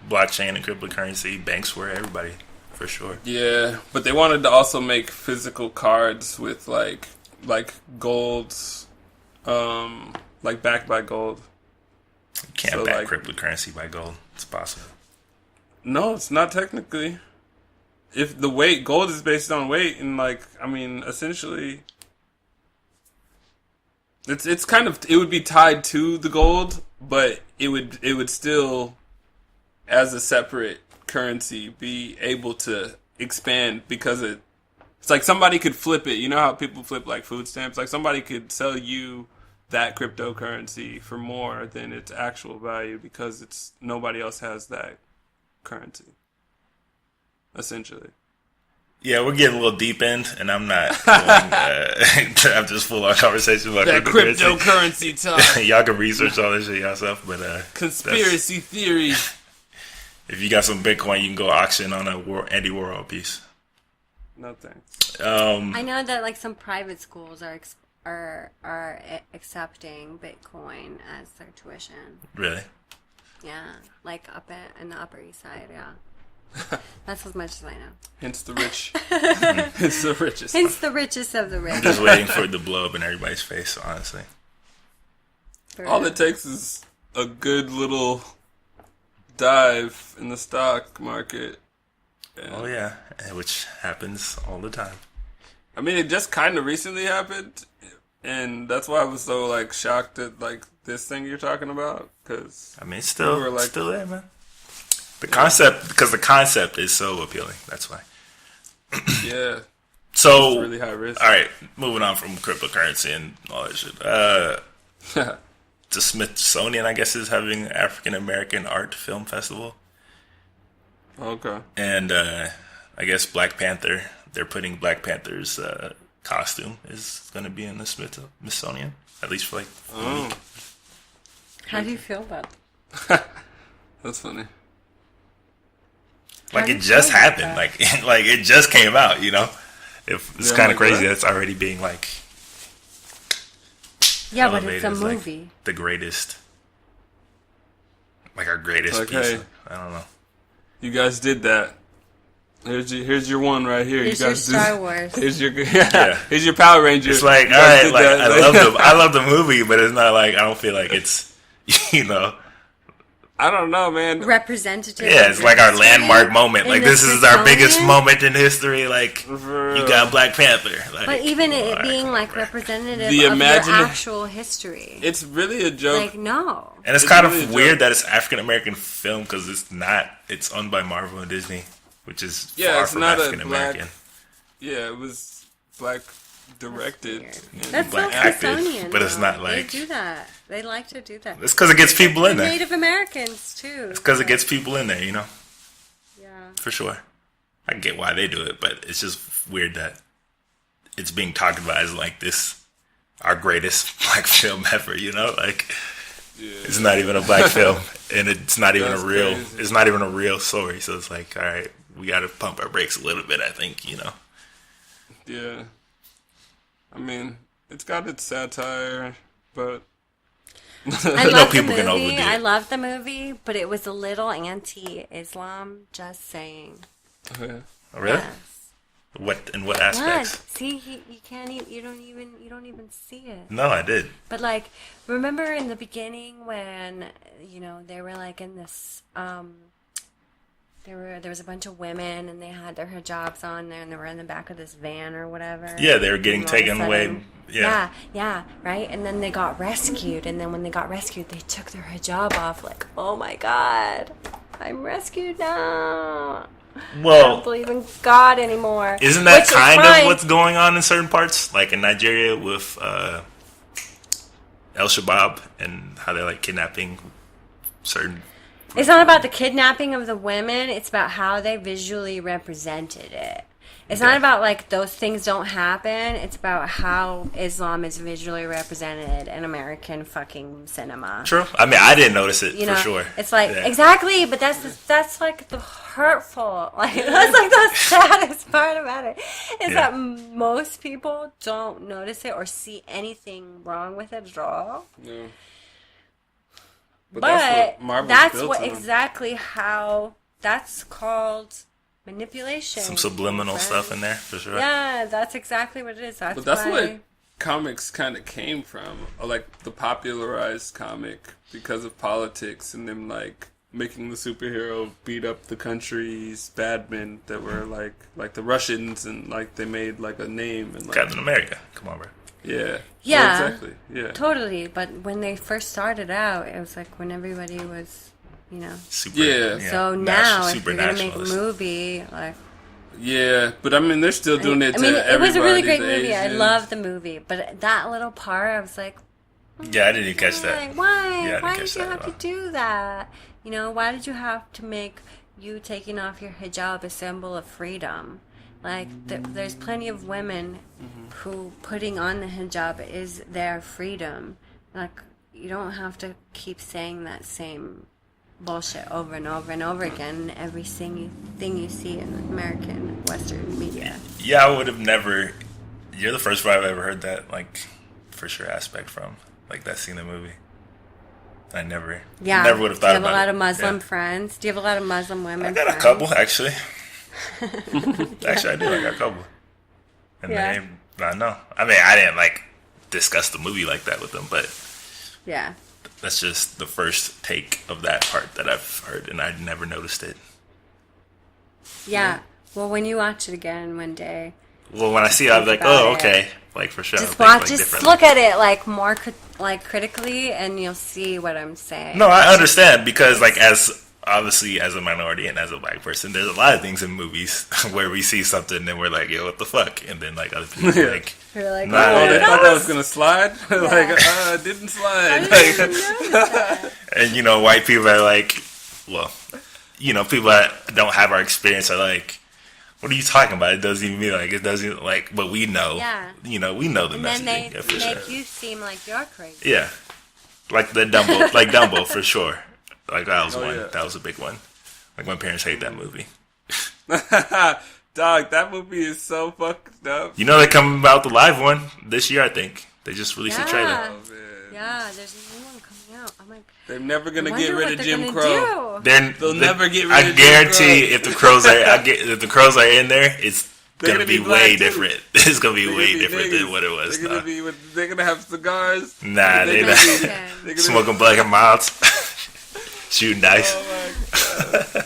blockchain and cryptocurrency. Banks were everybody for sure. Yeah, but they wanted to also make physical cards with like gold, like backed by gold. You can't So, back like- cryptocurrency by gold. It's possible. No, it's not technically. If the weight, gold is based on weight, and like, I mean, essentially, it's kind of, it would be tied to the gold, but it would still, as a separate currency, be able to expand because it's like somebody could flip it. You know how people flip like food stamps? Like somebody could sell you that cryptocurrency for more than its actual value because nobody else has that currency. Essentially. Yeah, we're getting a little deep end, and I'm not going to have this full-on conversation about that cryptocurrency talk. Y'all can research all this shit yourself, but conspiracy theory. If you got some Bitcoin, you can go auction on a Andy Warhol piece. No thanks. I know that like some private schools are accepting Bitcoin as their tuition. Really? Yeah, like in the Upper East Side. Yeah. That's as much as I know. Hence the rich. Hence the richest. Hence the richest of the rich. I'm just waiting for it to blow up in everybody's face, honestly. All it takes is a good little dive in the stock market. Oh, yeah. Which happens all the time. I mean, it just kind of recently happened. And that's why I was so, like, shocked at, like, this thing you're talking about. Cause I mean, it's still there, man. The concept is so appealing. That's why. Yeah. So, it's really high risk. All right, moving on from cryptocurrency and all that shit. The Smithsonian, I guess, is having an African American art film festival. Okay. And I guess Black Panther, they're putting Black Panther's costume is going to be in the Smithsonian, at least for like a week. How do you feel about that? That's funny. Like it just happened, like it just came out, you know. It's kind of crazy that it's already being like. Yeah, but it's a movie. Like the greatest, like our greatest piece. I don't know. You guys did that. Here's your one right here. Here's you guys your Star Wars. Here's your Here's your Power Ranger. It's like all right, like I love the movie, but it's not like I don't feel like it's you know. I don't know, man. Representative. Yeah, it's like our landmark moment. Like this is our biggest moment in history. Like you got Black Panther. Like, but even it being like representative of your actual history. It's really a joke. Like no. And it's kind of weird that it's African American film because it's not. It's owned by Marvel and Disney, which is far from African American. Yeah, it was black directed. That's black Smithsonian, but it's not like they do that. They like to do that. It's because it gets people in there. Native Americans too. It's because it gets people in there, you know. Yeah, for sure. I get why they do it, but it's just weird that it's being talked about as like this, our greatest black film ever. You know, like it's not even a black film, and it's not even a real. Crazy. It's not even a real story. So it's like, all right, we got to pump our brakes a little bit. I think, you know. Yeah. I mean, it's got its satire, but I love the movie. I love the movie, but it was a little anti-Islam. Just saying. Oh, yeah. Oh, really? Yes. What aspects? What? See, you can't. You don't even see it. No, I did. But like, remember in the beginning when they were like in this there was a bunch of women and they had their hijabs on there and they were in the back of this van or whatever. Yeah, they were getting taken away. Yeah, right? And then they got rescued, and then when they got rescued, they took their hijab off like, oh my God, I'm rescued now. Well, I don't believe in God anymore. Isn't that kind of what's going on in certain parts? Like in Nigeria with El Shabaab and how they're like kidnapping certain... It's not about the kidnapping of the women. It's about how they visually represented it. It's not about, like, those things don't happen. It's about how Islam is visually represented in American fucking cinema. True. I mean, I didn't notice it, for sure. It's like, exactly, but that's like, the hurtful. Like, that's, like, the saddest part about it. Is that most people don't notice it or see anything wrong with it at all. Yeah. But that's what exactly how that's called manipulation. Some subliminal stuff in there, for sure. Yeah, that's exactly what it is. But that's what comics kind of came from, or like the popularized comic because of politics and them like making the superhero beat up the country's bad men that were like the Russians, and like they made like a name and like Captain America. Come on, bro. Yeah. Yeah. Oh, exactly. Yeah. Totally. But when they first started out, it was like when everybody was, you know. Super. Yeah. So now, if super you're gonna make a nationalist. movie, like. Yeah, but I mean, they're still doing it to everybody. It was a really great the movie. I Asians. loved the movie, but that little part, I was like, Yeah, I didn't even catch that. Why? Yeah, I didn't Why catch did you that have at to all. do that? You know, why did you have to make you taking off your hijab a symbol of freedom? Like, there's plenty of women who putting on the hijab is their freedom. Like, you don't have to keep saying that same bullshit over and over and over again in every thing you see in American Western media. Yeah, I would have never. You're the first one I've ever heard that, like, for sure aspect from. Like, that scene in the movie. I never would have thought about it. Do you have a lot of Muslim friends? Do you have a lot of Muslim women? I got a friends? couple, actually. Actually, I do. I got a couple. And Yeah. I know. I mean, I didn't, like, discuss the movie like that with them, but Yeah. that's just the first take of that part that I've heard, and I'd never noticed it. Yeah. Well, when you watch it again one day, Well, when I see it, I'm like, Think about oh, it. okay. Like, for sure. just I'll think, watch, like, just differently. look at it like more critically, and you'll see what I'm saying. No, I understand, because, like, obviously, as a minority and as a black person, there's a lot of things in movies where we see something and we're like, yo, what the fuck? And then, like, other people are like, You're like, Nah, Oh, they Yeah. thought that was gonna slide. Like, it didn't slide. I didn't know that. and, you know, white people are like, well, you know, people that don't have our experience are like, what are you talking about? It doesn't even mean, like, it doesn't, like, but we know. Yeah. You know, we know the And then messaging. they Yeah, for make sure. you seem like you're crazy. Yeah. Like the Dumbo, like Dumbo, for sure. Like, that was Oh, one. yeah. That was a big one. Like, my parents hate that movie. Dog, that movie is so fucked up. You know, they come out the live one this year, I think. They just released a trailer. Yeah. Oh, man. Yeah, there's a new one coming out. I'm like, They're never I gonna wonder get rid what of they're Jim gonna Crow. do. They'll never get rid I of Jim guarantee Crow. if the crows are in there, it's They're gonna gonna be be black, way too. different. It's gonna be They're way gonna be different niggas. than what it was. They're gonna have cigars. Nah, They're they gonna not. be- Okay. they're gonna Smoking black and milds, shooting dice. Oh my god.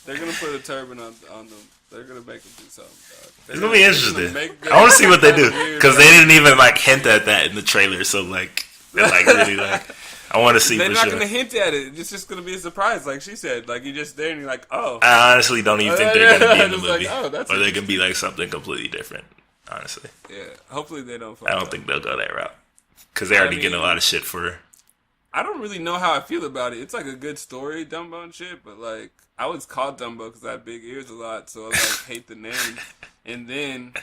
They're gonna put a turban on them. They're gonna make them do something. Dog. It's gonna be interesting. make- I want to see what they do Weird, because they didn't even like hint at that in the trailer. So like, they're like really like, I want to see They're for not sure. gonna hint at it. It's just gonna be a surprise, like she said. Like you're just there and you're like, oh. I honestly don't even think they're gonna be in the Just like, movie, oh, that's or they can be like something completely different. Honestly, Yeah. Hopefully they don't. Fuck I don't up. think they'll go that route because they're already getting a mean- lot of shit for. I don't really know how I feel about it. It's like a good story, Dumbo and shit, but like I was called Dumbo because I had big ears a lot, so I like hate the name. And then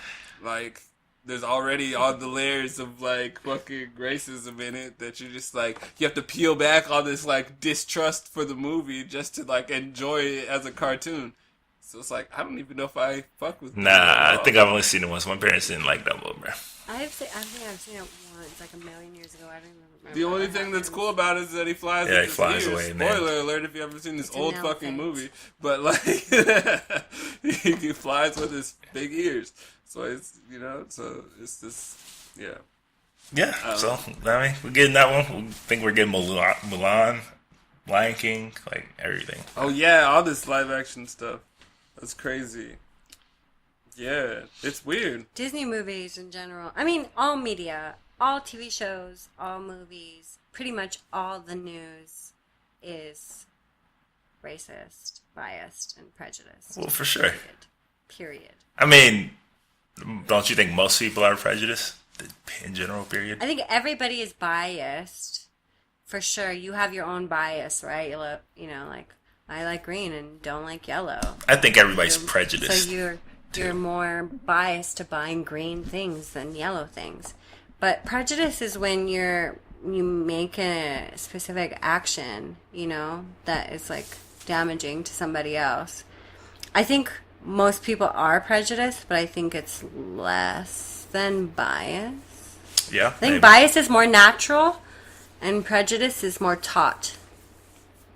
like there's already all the layers of like fucking racism in it that you're just like you have to peel back all this like distrust for the movie just to like enjoy it as a cartoon. So it's like I don't even know if I fuck with. Nah, I think I've only seen it once. My parents didn't like Dumbo, bro. I think I've seen it once, like a million years ago. I don't even remember. The only what thing that's happened. cool about it is that he flies. Yeah, with he his flies ears. away in there. Spoiler alert! If you ever seen this It's an old elephant. fucking movie, but like he flies with his big ears, so it's so it's this Yeah, so I mean, we're getting that one. We think we're getting Mulan, Lion King, like everything. Oh yeah, all this live action stuff. That's crazy. Yeah, it's weird. Disney movies in general. I mean, all media, all TV shows, all movies, pretty much all the news is racist, biased, and prejudiced. Well, for sure. Period. I mean, don't you think most people are prejudiced in general? Period. I think everybody is biased. For sure, you have your own bias, right? You know, like I like green and don't like yellow. I think everybody's prejudiced. So you're more biased to buying green things than yellow things. But prejudice is when you make a specific action, that is like damaging to somebody else. I think most people are prejudiced, but I think it's less than bias. Yeah, I think bias is more natural and prejudice is more taught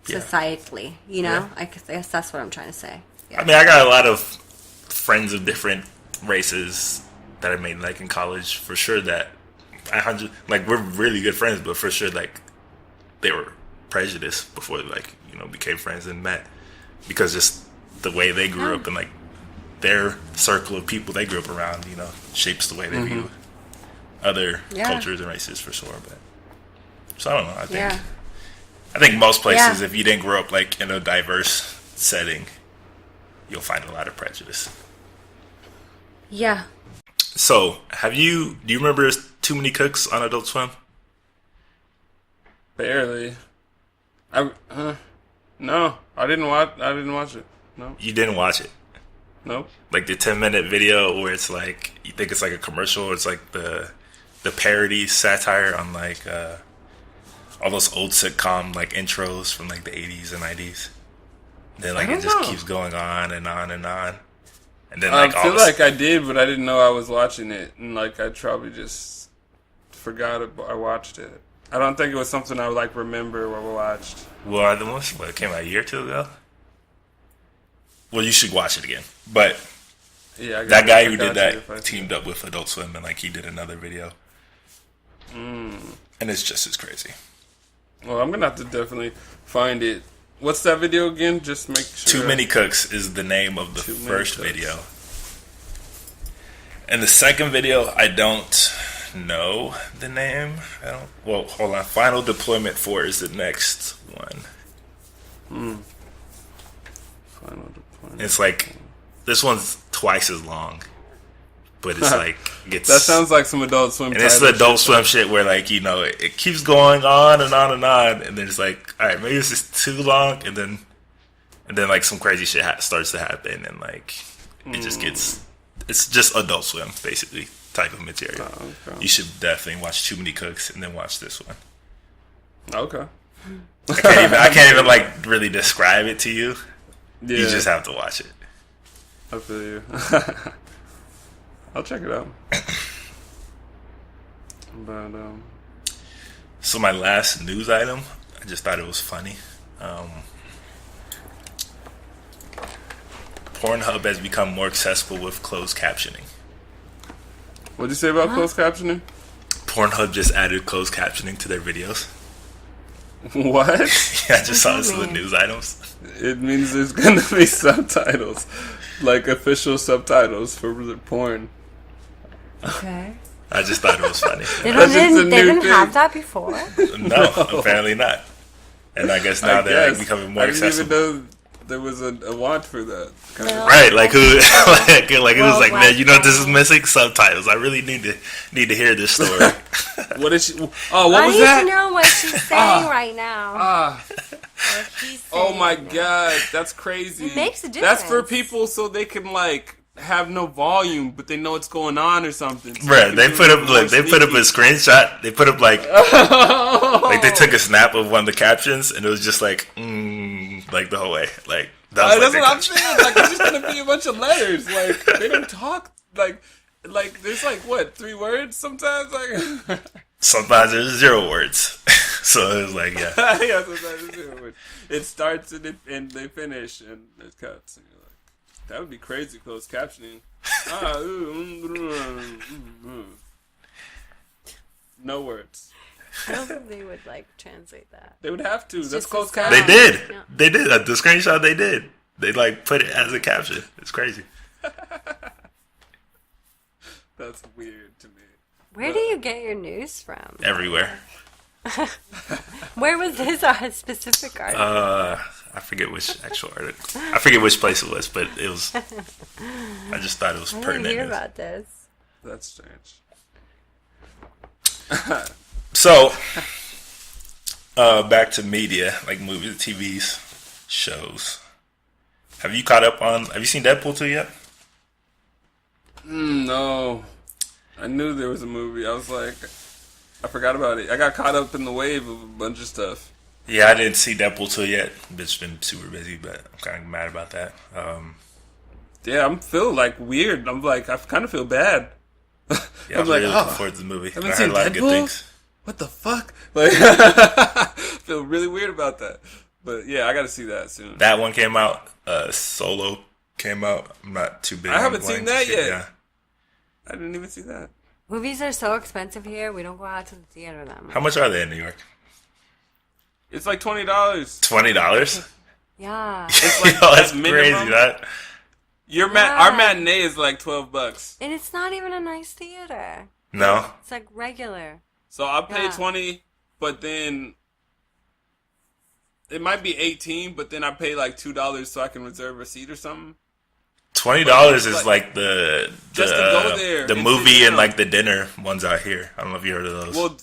Yeah. societally, Yeah. I guess that's what I'm trying to say. Yeah. I mean, I got a lot of friends of different races that I made like in college for sure. That we're really good friends, but for sure like they were prejudiced before like became friends and met because just the way they grew up and like their circle of people they grew up around, shapes the way they view other cultures and races for sure. But so I don't know. I think most places, if you didn't grow up like in a diverse setting, you'll find a lot of prejudice. Yeah. So, do you remember Too Many Cooks on Adult Swim? Barely. No, I didn't watch it. No. You didn't watch it? Nope. Like the 10-minute video where it's like, you think it's like a commercial, it's like the parody satire on like all those old sitcom like intros from like the 80s and 90s. Then like it just keeps going on and on and on. And then like I feel like I did, but I didn't know I was watching it, and like I probably just forgot I watched it. I don't think it was something I would like remember or watched. Well, the most it came out a year or two ago. Well, you should watch it again. But that guy who did that teamed up with Adult Swim, and like he did another video, and it's just as crazy. Well, I'm gonna have to definitely find it. What's that video again? Just make sure. Too Many Cooks is the name of the first video. And the second video, I don't know the name. Well, hold on. Final Deployment 4 is the next one. Final Deployment. It's like, this one's twice as long. But it's like, that sounds like some Adult Swim. And it's the Adult Swim shit where like, it keeps going on and on and on. And then it's like, all right, maybe this is too long. And then like some crazy shit starts to happen. And like, it just gets, it's just Adult Swim, basically, type of material. Oh, okay. You should definitely watch Too Many Cooks and then watch this one. Okay. I can't even like really describe it to you. Yeah. You just have to watch it. I feel you. I'll check it out. But so my last news item, I just thought it was funny. Pornhub has become more accessible with closed captioning. What'd you say about closed captioning? Pornhub just added closed captioning to their videos. What? Yeah, I just saw this in the news items. It means there's gonna be subtitles, like official subtitles for the porn. Okay. I just thought it was funny. They didn't have that before? No, apparently not. And I guess now they're becoming more accessible. I didn't even know there was a want for that. Right, like who? like it was like, man, you know what this is missing? Subtitles. I really need to hear this story. What is she? Oh, what was that? I need to know what she's saying right now. Oh my god, that's crazy. It makes a difference. That's for people so they can like have no volume, but they know what's going on or something. So right, they put up a screenshot. They put up like they took a snap of one of the captions, and it was just like the whole way. Like that's what I'm saying. Like it's just gonna be a bunch of letters. Like they don't talk like there's like what 3 words sometimes. Like sometimes there's 0 words. So it was like yeah, sometimes there's 0 words. It starts and they finish and it cuts. And you're like, that would be crazy closed captioning. No words. I don't think they would like translate that. They would have to. That's closed captioning. captioning. They did. Yeah. They did. The screenshot they did. They like put it as a caption. It's crazy. That's weird to me. Where do you get your news from? Everywhere. Where was this specific article? I forget which actual article. I forget which place it was, but it was. I just thought it was pertinent. I didn't hear about this. That's strange. So, back to media, like movies, TVs, shows. Have you seen Deadpool 2 yet? No. I knew there was a movie. I was like, I forgot about it. I got caught up in the wave of a bunch of stuff. Yeah, I didn't see Deadpool 2 yet. It's been super busy, but I'm kind of mad about that. Yeah, I'm feeling like weird. I'm like, I kind of feel bad. Yeah, I'm really looking forward to the movie. I heard a lot of good things. What the fuck? Like, I feel really weird about that. But yeah, I got to see that soon. That one came out. Solo came out. I'm not too big. I haven't seen that yet. Yeah. I didn't even see that. Movies are so expensive here. We don't go out to the theater that much. How much are they in New York? It's like $20. $20? Yeah. It's like Yo, that's minimum. crazy. That Our matinee is like $12. And it's not even a nice theater. no. It's like regular. So I'll pay Yeah. $20, but then it might be $18, but then I pay like $2 so I can reserve a seat or something. $20 is like the Just to go there the and movie sit and down. like the dinner ones out here. I don't know if you heard of those. Well,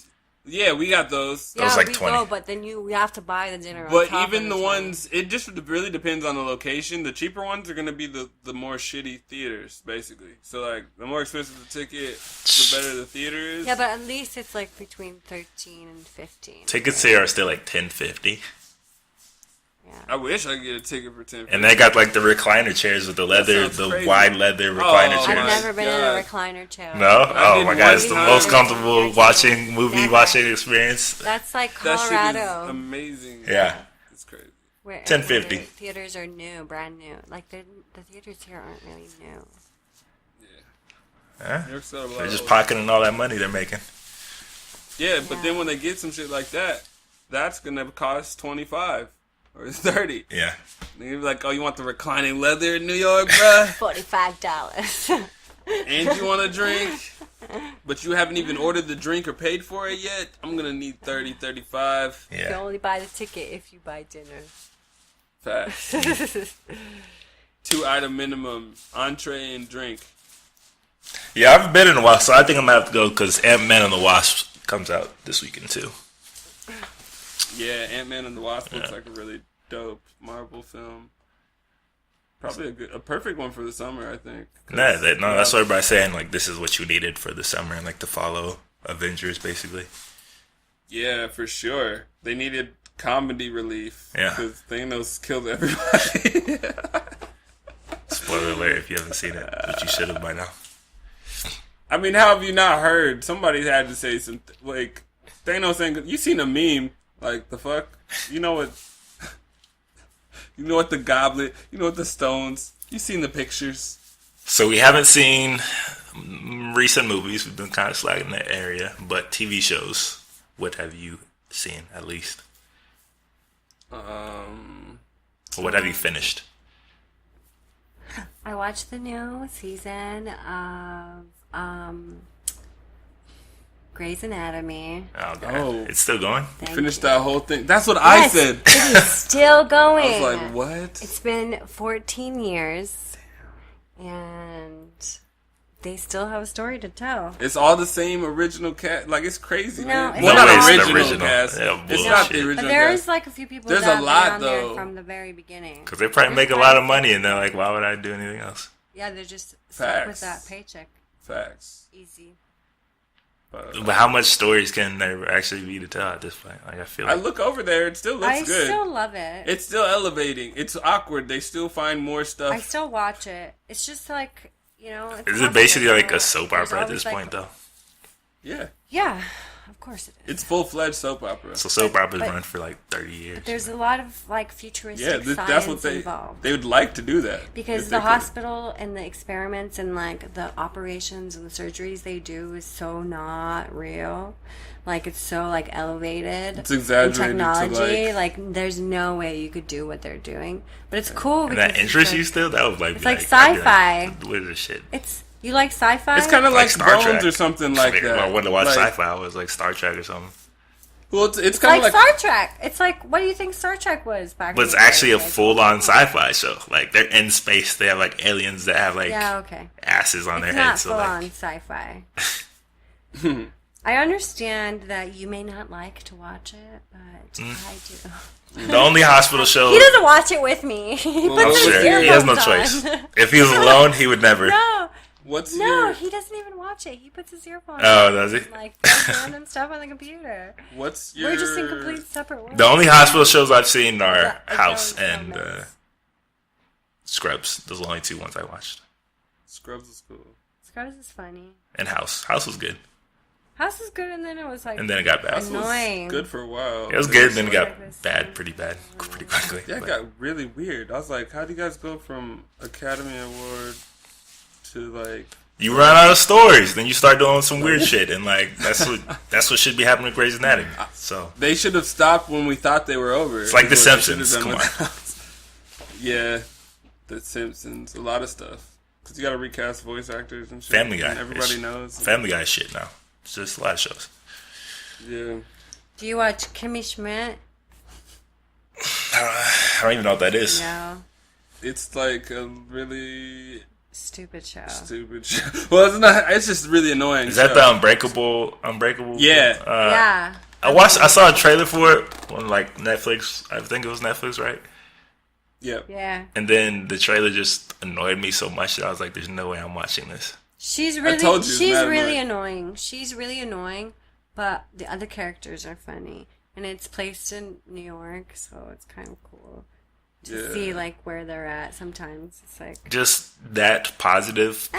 yeah, we got those. That was Yeah, like we 20. go, but then we have to buy the dinner. on But top even of the 20. ones, it just really depends on the location. The cheaper ones are going to be the more shitty theaters, basically. So, like, the more expensive the ticket, the better the theater is. Yeah, but at least it's like between 13 and 15. Tickets here are still like $10.50. Yeah. I wish I could get a ticket for $10. And they got like the recliner chairs with the leather, sounds the crazy. wide leather recliner Oh, chairs. I've my never been in God. a recliner chair. No? I Oh did my god, it's the one most time. comfortable watching movie Never. watching experience. That's like That shit is Colorado. amazing. Yeah. It's crazy. Where $10.50. the theaters are new, brand new. Like the theaters here aren't really new. Huh? New York City, They're just pocketing all that money they're making. Yeah, but then when they get some shit like that, that's going to cost $25 or $30. Yeah. They're like, oh, you want the reclining leather in New York, bruh? $45. And you want a drink, but you haven't even ordered the drink or paid for it yet? I'm going to need $30, $35. You Yeah. only buy the ticket if you buy dinner. Fast. 2-item minimum, entree and drink. Yeah, I've been in a while, so I think I'm gonna have to go because Ant-Man and the Wasp comes out this weekend too. Yeah, Ant-Man and the Wasp looks like a really dope Marvel film. Probably a perfect one for the summer, I think. That's what everybody's saying. Like, this is what you needed for the summer, and like to follow Avengers, basically. Yeah, for sure. They needed comedy relief. Yeah. Because Thanos killed everybody. Spoiler alert if you haven't seen it, but you should have by now. I mean, how have you not heard? Somebody had to say something. Like, Thanos ain't... You seen a meme. Like, the fuck? You know what... You know what the goblet... You know what the stones... You seen the pictures. So we haven't seen recent movies. We've been kind of slacking that area, but TV shows. What have you seen at least? Or what have you finished? I watched the new season of Grey's Anatomy. Oh, God. Oh. It's still going? Thank Finished you. that whole thing. That's what I Yes, said. it is still going. I was like, what? It's been 14 years, and they still have a story to tell. It's all the same original cast. Like, it's crazy, No, man. it's Well, not. not No, it's the original, original. cast. Yeah, It's not the bullshit. original But there's cast. like a few people There's that a have lot, been on there though. from the very beginning. Because they probably make a lot of money, and they're like, why would I do anything else? Yeah, they're just stuck with Facts. that paycheck. Facts. Easy. But But how much stories can there actually be to tell at this point? Like, I feel I like... look over there. It still looks I good. still love it. It's still elevating. It's awkward. They still find more stuff. I still watch it. It's just like, you know. It's Is it basically hospital. like a soap There's opera at always, this like- point, though? Yeah. Yeah, of course it is. It's full-fledged soap opera. So soap operas but- run for like 30 years. There's a lot of like futuristic Yeah, science that's what involved. they would like to do that. Because if the they could. hospital and the experiments and like the operations and the surgeries they do is so not real. Like it's so like elevated. It's exaggerated in to, technology. like- there's no way you could do what they're doing. But it's cool And because that interests it's you still? That was like... it's like I'd be sci-fi. Like, what is this shit? It's you like sci-fi? It's kind of like Star Bones Trek. or something like that. When I wanted to watch Like- sci-fi, it was like Star Trek or something. Well, it's It's kind like of like Star Trek. It's like what do you think Star Trek was back? But in it's the day? actually a Like, full-on sci-fi show. Like, they're in space. They have like aliens that have like Yeah, okay. asses on It's their not heads. So full like... on sci-fi. I understand that you may not like to watch it, but I do. The only hospital show... He doesn't watch it with me. He Well, puts I'm his sure earphones he has no on. choice. If he was alone, he would never. No, what's no, your he doesn't even watch it. He puts his earphones Oh, on. does he? And, like does random stuff on the computer. what's your We're just in complete separate worlds. The only hospital shows I've seen are Yeah, House those and moments. Scrubs. Those are the only two ones I watched. Scrubs is cool. Scrubs is funny. And House. House was good. House is good, and then it was like And then it got bad. House was annoying. good for a while. It was good, then it got Like this. bad, pretty bad, pretty quickly. Yeah, it But got really weird. I was like, how do you guys go from Academy Award to like You run out of stories, then you start doing some weird shit, and like that's what should be happening to Grey's Anatomy. So they should have stopped when we thought they were over. It's like The Simpsons. Come on. Yeah, The Simpsons. A lot of stuff because you got to recast voice actors and shit. Family Guy. And everybody knows. Family Guy shit now. It's just a lot of shows. Yeah. Do you watch Kimmy Schmidt? I don't even know what that is. No. It's like a really stupid show. Well, it's not. It's just really annoying. Is that the Unbreakable? Yeah. Yeah. I saw a trailer for it on like Netflix. I think it was Netflix, right? Yep. Yeah. And then the trailer just annoyed me so much that I was like, "There's no way I'm watching this." She's really annoying. She's really annoying, but the other characters are funny, and it's placed in New York, so it's kind of cool to see like where they're at. Sometimes it's like just that positive.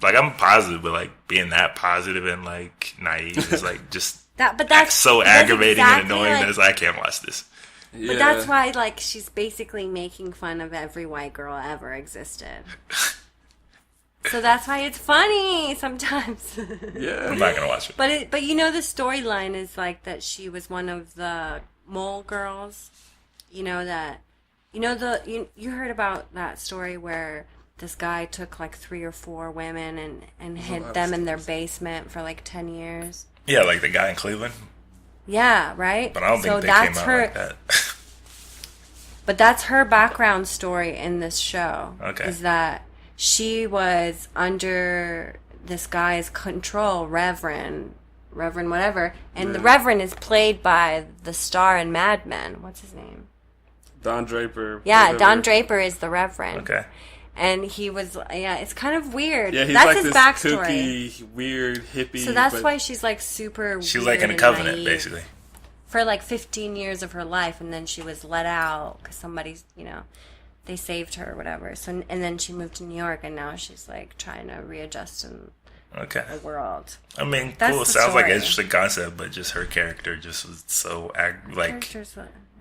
Like I'm positive, but like being that positive and like naive is like just that. But that's so aggravating and annoying like, that it's like, I can't watch this. Yeah. But that's why like she's basically making fun of every white girl ever existed. So that's why it's funny sometimes. Yeah. I'm not gonna watch it. But you know the storyline is like that she was one of the mole girls. You heard about that story where this guy took like 3 or 4 women and hid them in their basement for like 10 years. Yeah, like the guy in Cleveland. Yeah, right? But I don't think they came out like that. But that's her background story in this show. Okay. Is that she was under this guy's control, Reverend whatever. And the Reverend is played by the star in Mad Men. What's his name? Don Draper. Yeah, whatever. Don Draper is the Reverend. Okay. And he was, it's kind of weird. Yeah, he's that's like his this backstory. kooky, weird hippie. So that's why she's like super She's weird like in a and covenant, naive basically. for like 15 years of her life, and then she was let out because somebody's, they saved her or whatever. So, and then she moved to New York, and now she's like trying to readjust in the world. I mean, That's cool. the Sounds like an story. interesting concept, but just her character just was so like, Characters,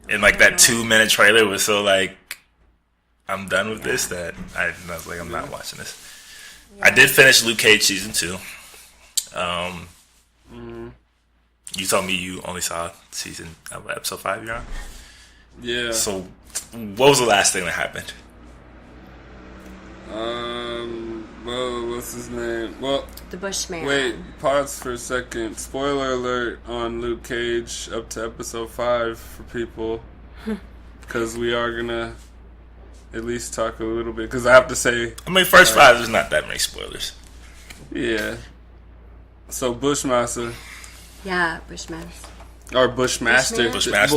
in like that 2-minute trailer was so like, I'm done with this that I was like, I'm not watching this. I did finish Luke Cage season 2. You told me you only saw episode 5 you're on? Yeah. So, what was the last thing that happened? Well, what's his name? Well, the Bushman. wait, pause for a second. Spoiler alert on Luke Cage up to episode 5 for people. Because we are gonna at least talk a little bit. Because I have to say... I mean, first 5, there's not that many spoilers. Yeah. So, Bushmaster... Yeah, Bushman. Or Bushmaster. Bushmaster.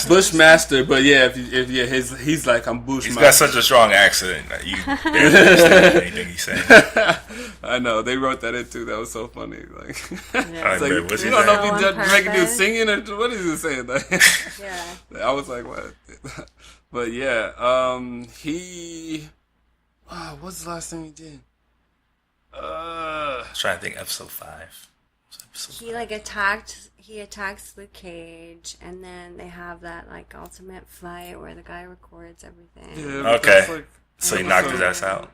Bushmaster, but yeah, he's like, I'm Bushmaster. He's got such a strong accent that you barely understand anything he's saying. I know, they wrote that in too. That was so funny. Like, Yeah. like what's you he don't know saying? if he's making dude singing or what is he saying? Like, Yeah. I was like, what? But yeah, what's the last thing he did? I was trying to think, episode 5. He like attacks Luke Cage, and then they have that like ultimate fight where the guy records everything. Yeah, but Okay. that's, like, So he knocked his ass out.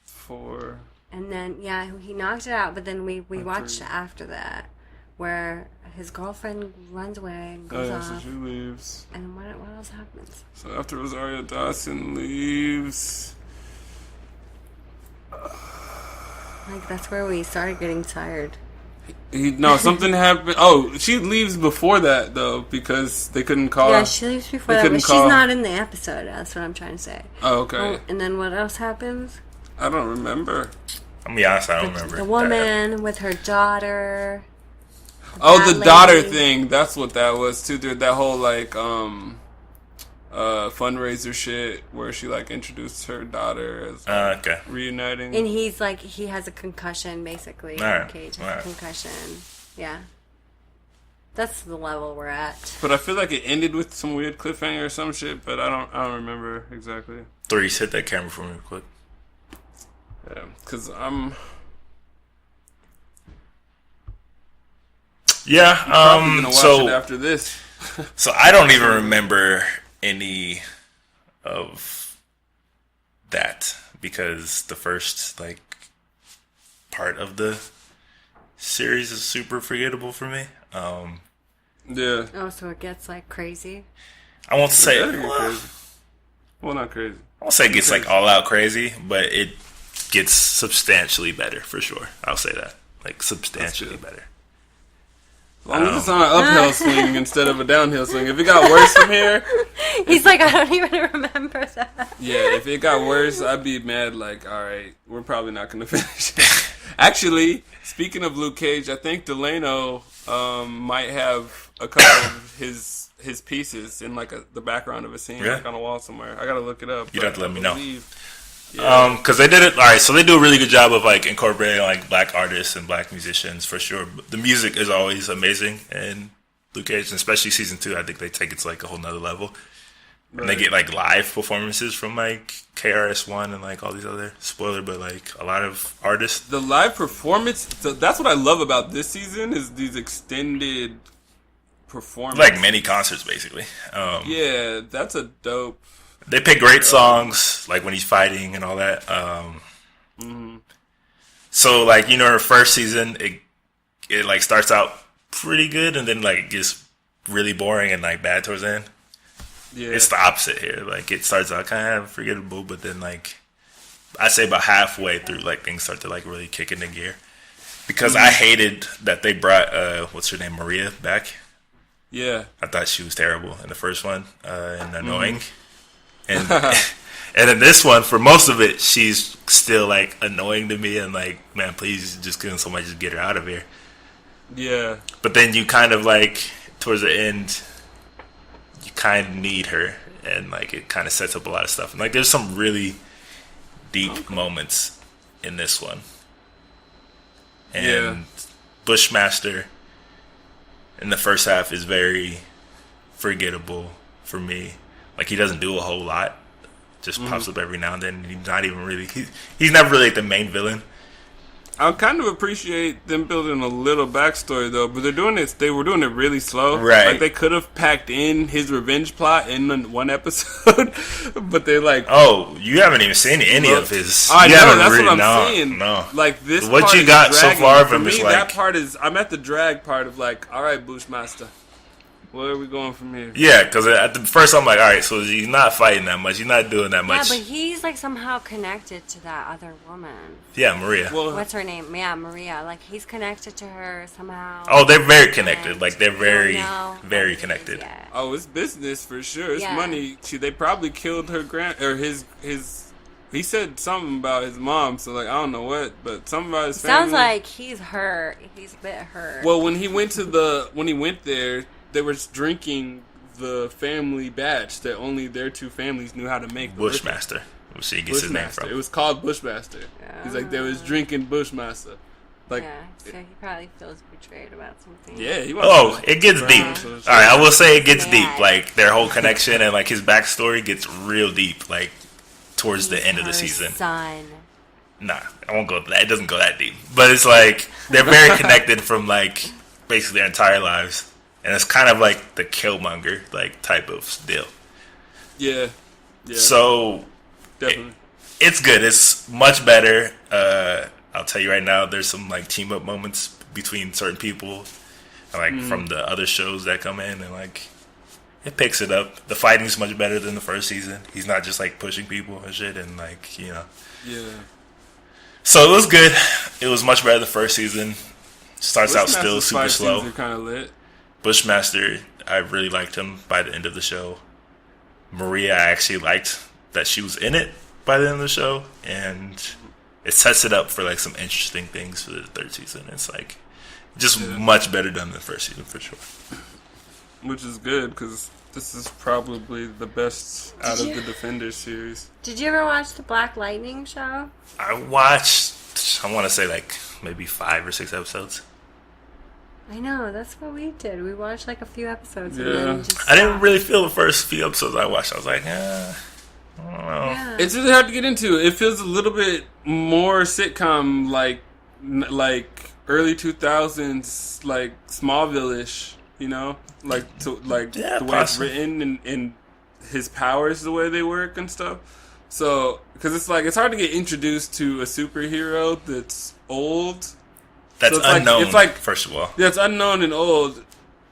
4. And then he knocked it out, but then we watched after that where his girlfriend runs away and goes So off. she leaves. And what else happens? So after Rosario Dawson leaves, Like that's where we started getting tired. something happened. Oh, she leaves before that though because they couldn't call. Yeah, she leaves before They that, but couldn't she's call. not in the episode. That's what I'm trying to say. Oh, okay. Oh, and then what else happens? I don't remember. I'm gonna be honest, I don't remember. The woman with her daughter. Oh, that the daughter lady. thing. That's what that was too. Dude, that whole like fundraiser shit where she like introduced her daughter as Okay. reuniting. And he's like, he has a concussion, basically. Alright, Cage has alright. a concussion. Yeah. That's the level we're at. But I feel like it ended with some weird cliffhanger or some shit. But I don't remember exactly. 3, hit that camera for me real quick. Yeah, because I'm. Yeah, Probably gonna watch it after this. So I don't even remember any of that because the first part of the series is super forgettable for me. Yeah. Oh, so it gets like crazy. I won't say Crazy. Well, not crazy. I won't say it gets like all out crazy, but it gets substantially better for sure. I'll say that, like substantially better. As long as it's on an uphill swing instead of a downhill swing. If it got worse from here, He's like, I don't even remember that. yeah, if it got worse, I'd be mad. Like, all right, we're probably not going to finish it. Actually, speaking of Luke Cage, I think Delano might have a couple of his pieces in like the background of a scene, like on a wall somewhere. I gotta look it up. You'd have to let me know. Yeah. Because they did it. All right, so they do a really good job of like incorporating like black artists and black musicians for sure. But the music is always amazing, and Luke Cage, and especially season 2, I think they take it to like a whole nother level. Right. And they get like live performances from like KRS-One and like all these other spoiler, but like a lot of artists. The live performance. That's what I love about this season is these extended performances, like mini concerts, basically. Yeah, that's a dope. They pick great songs, like when he's fighting and all that. So, like, you know, her first season, it like starts out pretty good, and then like it gets really boring and like bad towards the end. Yeah, it's the opposite here. Like, it starts out kind of forgettable, but then like I say about halfway through, like things start to like really kick into gear. Because I hated that they brought what's her name, Maria, back. Yeah, I thought she was terrible in the first one and annoying. And and in this one, for most of it, she's still like annoying to me, and like, man, please, just couldn't somebody just get her out of here. Yeah. But then you kind of like towards the end, you kind of need her, and like it kind of sets up a lot of stuff. And like, there's some really deep moments in this one. And Bushmaster in the first half is very forgettable for me. Like, he doesn't do a whole lot. Just pops up every now and then. He's not even really... He's never really like the main villain. I kind of appreciate them building a little backstory, though. But they were doing it really slow. Right. Like, they could have packed in his revenge plot in one episode. But they like... Oh, you haven't even seen any of his... I know, that's really, what I'm saying. No. Like, this what part you is got so dragging. far of him For is me, like... that part is... I'm at the drag part of like, all right, Bushmaster. Where are we going from here? Yeah, because at the first I'm like, all right, so he's not fighting that much. He's not doing that much. Yeah, but he's like somehow connected to that other woman. Yeah, Maria. Well, What's her name? Yeah, Maria. Like, he's connected to her somehow. Oh, they're very connected. Like, they're very, No, very connected. Yeah. oh, it's business for sure. It's Yeah. money. They probably killed her his. He said something about his mom, so like I don't know what, but something about his family. Sounds like he's hurt. He's a bit hurt. Well, when he went there, they were drinking the family batch that only their two families knew how to make. Bushmaster. Which he gets his name from. It was called Bushmaster. He's like, they was drinking Bushmaster. Like, yeah, so he probably feels betrayed about something. yeah. It gets deep. All right, I will say it gets deep. Like, their whole connection and like his backstory gets real deep. Like, towards the end of the season. Son. Nah, I won't go that. It doesn't go that deep. But it's like they're very connected from like basically their entire lives, and it's kind of like the Killmonger like type of deal. Yeah. So Definitely. it's good. It's much better. I'll tell you right now, there's some like team up moments between certain people, and, like from the other shows that come in, and like it picks it up. The fighting's much better than the first season. He's not just like pushing people and shit, and like, you know. Yeah. So it was good. It was much better the first season. Starts out still super slow. Are kind of lit. Bushmaster, I really liked him by the end of the show. Maria, I actually liked that she was in it by the end of the show, and it sets it up for like some interesting things for the third season. It's like just much better done than the first season for sure. Which is good because this is probably the best out of the Defenders series. Did you ever watch the Black Lightning show? I watched, I want to say like maybe 5 or 6 episodes. I know, that's what we did. We watched like a few episodes and Yeah. then just I didn't stopped. really feel the first few episodes I watched. I was like, I don't know. Yeah. It's really hard to get into. It feels a little bit more sitcom like early 2000s, like Smallville-ish, you know? Like the way it's possibly. written and his powers, the way they work and stuff. So, because it's like, it's hard to get introduced to a superhero that's old. That's so unknown, it's like, first of all. Yeah, it's unknown and old.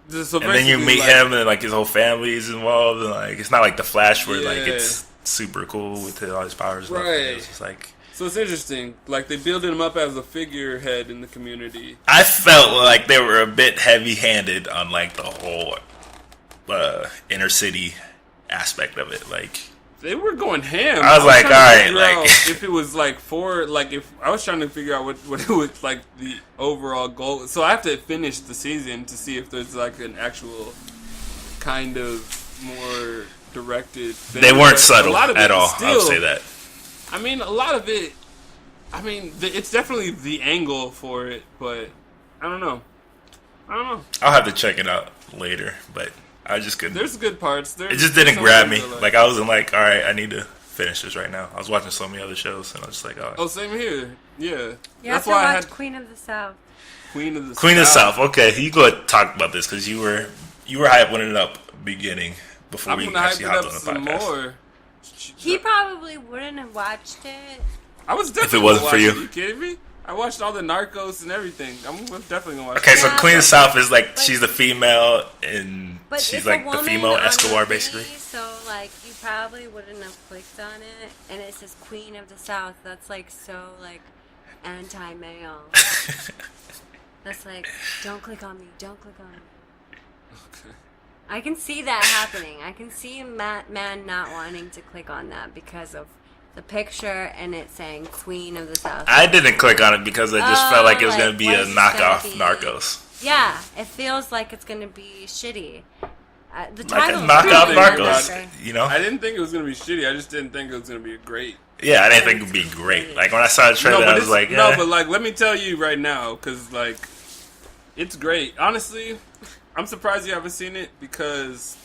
So and then you meet like, him and like his whole family is involved. And like, it's not like The Flash where like it's super cool with all his powers. Right. And it's just like... So it's interesting. Like, they build him up as a figurehead in the community. I felt like they were a bit heavy-handed on like the whole inner city aspect of it. Like, they were going ham. I was like, all right, like if it was like if I was trying to figure out what it was like the overall goal. So I have to finish the season to see if there's like an actual kind of more directed thing. They weren't subtle at all. I would say that. I mean, a lot of it. I mean, it's definitely the angle for it, but I don't know. I'll have to check it out later, but I just couldn't. There's good parts. It just didn't grab me. Like, I wasn't like, all right, I need to finish this right now. I was watching so many other shows, and I was just like, oh, same here. Yeah. That's why I had Queen of the South. Queen of the South. Okay, you go ahead and talk about this because you were hyping it up beginning before we actually hopped on the podcast. More. He probably wouldn't have watched it. I was definitely if it wasn't for you. Are you kidding me? I watched all the Narcos and everything. I'm definitely gonna watch. Okay, it. so Queen of the South is like she's the female and she's like the female Escobar basically. So like you probably wouldn't have clicked on it, and it says Queen of the South. That's like so like anti-male. That's like don't click on me. Don't click on me. Okay. I can see that happening. I can see a man not wanting to click on that because of the picture and it saying Queen of the South. I didn't click on it because I just felt like it was going to be a knockoff Narcos. Yeah, it feels like it's going to be shitty. The like title a knockoff Narcos, you know? I didn't think it was going to be shitty. I just didn't think it was going to be great. Yeah, I didn't think it would be great. Like, when I saw the trailer, I was like, eh. No, but like, let me tell you right now, because like, it's great. Honestly, I'm surprised you haven't seen it because,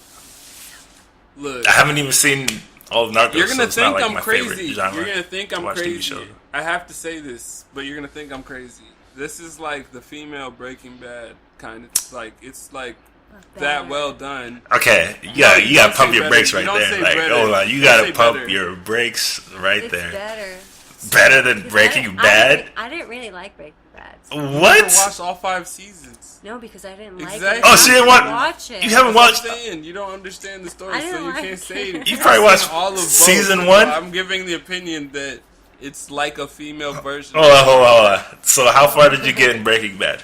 look. I haven't even seen all of Narcos. You're going to think I'm my crazy. You're genre going to think I'm to watch TV crazy. shows. I have to say this, but you're going to think I'm crazy. This is like the female Breaking Bad kind of, like, it's like that well done. Okay, you gotta pump your brakes right there. Like, hold on, you gotta pump your brakes right there. Better than Breaking Bad? I didn't really like Breaking Bad. So. What? You haven't watched all 5 seasons. No, because I didn't like exactly. it. Oh, so you didn't watch it. You haven't watched it. You don't understand the story, so you can't say it. You probably watched all of season both. 1? I'm giving the opinion that it's like a female version. Hold on. So how far did you get in Breaking Bad?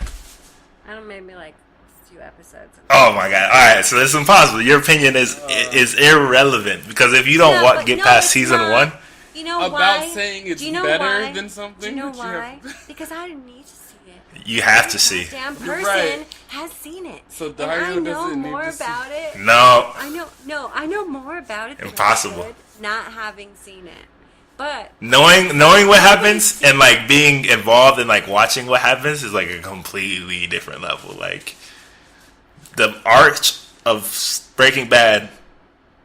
I don't know, maybe like a few episodes. Oh my god! All right, so this is impossible. Your opinion is irrelevant because if you don't get past season 1, you know about why? saying it's better than something. Do you know why? Because I didn't need to see it. You have to see. Damn person has seen it. So and I know more about it. No. I know more about it. Impossible. Not having seen it. But knowing what happens and like being involved in like watching what happens is like a completely different level. Like the arc of Breaking Bad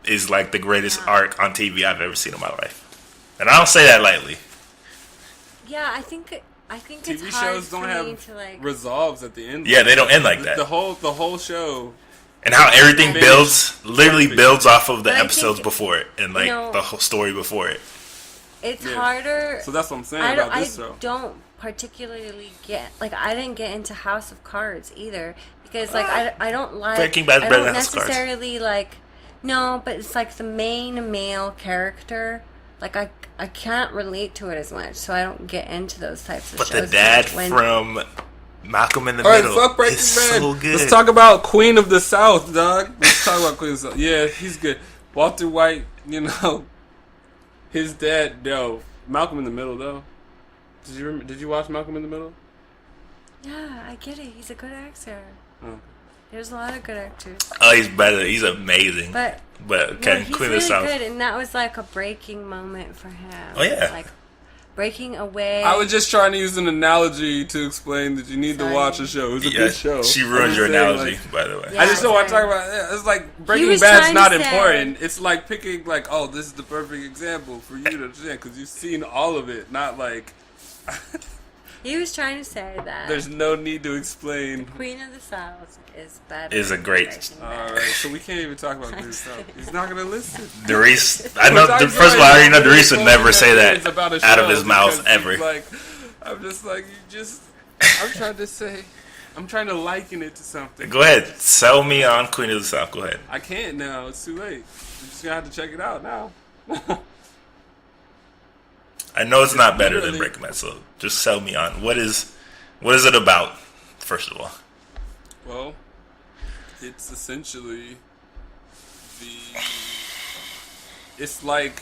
is like the greatest arc on TV I've ever seen in my life, and I don't say that lightly. Yeah, I think it's TV hard shows don't for have me to like resolves at the end. Yeah, they don't end like that. The whole show. And how everything literally builds off of the but episodes before it, and like the whole story before it. It's harder. So that's what I'm saying about this show. I don't particularly I didn't get into House of Cards either because like I don't like Breaking Bad's better than House of Cards. Necessarily like no, but it's like the main male character. Like I can't relate to it as much, so I don't get into those types of shows. But the dad from Malcolm in the All right, Middle fuck Breaking is Bad. so good. Let's talk about Queen of the South, dog. Let's talk about Queen of the South. Yeah, he's good. Walter White, his dad, Malcolm in the Middle, though. Did you watch Malcolm in the Middle? Yeah, I get it. He's a good actor. Oh. There's a lot of good actors. Oh, he's better. He's amazing. But okay, he's Queen really of the South. good, and that was like a breaking moment for him. Oh yeah, like breaking away. I was just trying to use an analogy to explain that you need to watch a show. It's a good show. She ruined your analogy, by the way. Yeah, I just don't want to talk about it. It's like Breaking Bad's not important. It's like picking this is the perfect example for you to understand because you've seen all of it. Not like He was trying to say that There's no need to explain. Queen of the South is better. Is a than great- Breaking Bad. All right, so we can't even talk about Queen of the South. He's not gonna listen. Doris, I know. First of all, I already know Doris would never say that out of his mouth ever. Like, I'm just like, I'm trying to say, I'm trying to liken it to something. Go ahead, sell me on Queen of the South. Go ahead. I can't now. It's too late. I'm just gonna have to check it out now. I know it's not better than Literally- Breaking Bad, so just sell me on what is it about? First of all, Well, it's essentially it's like,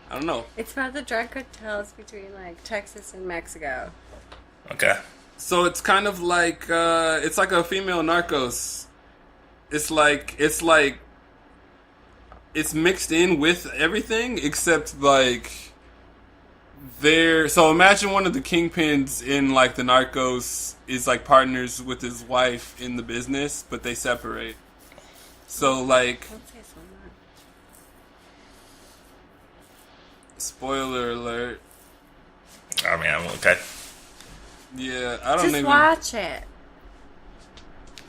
I don't know. It's about the drug cartels between like Texas and Mexico. okay. So it's kind of like it's like a female Narcos. It's mixed in with everything except like so imagine one of the kingpins in like the Narcos is like partners with his wife in the business, but they separate. So like, Don't say so much. spoiler alert. I mean, I'm okay. Yeah, I don't Just even. watch it.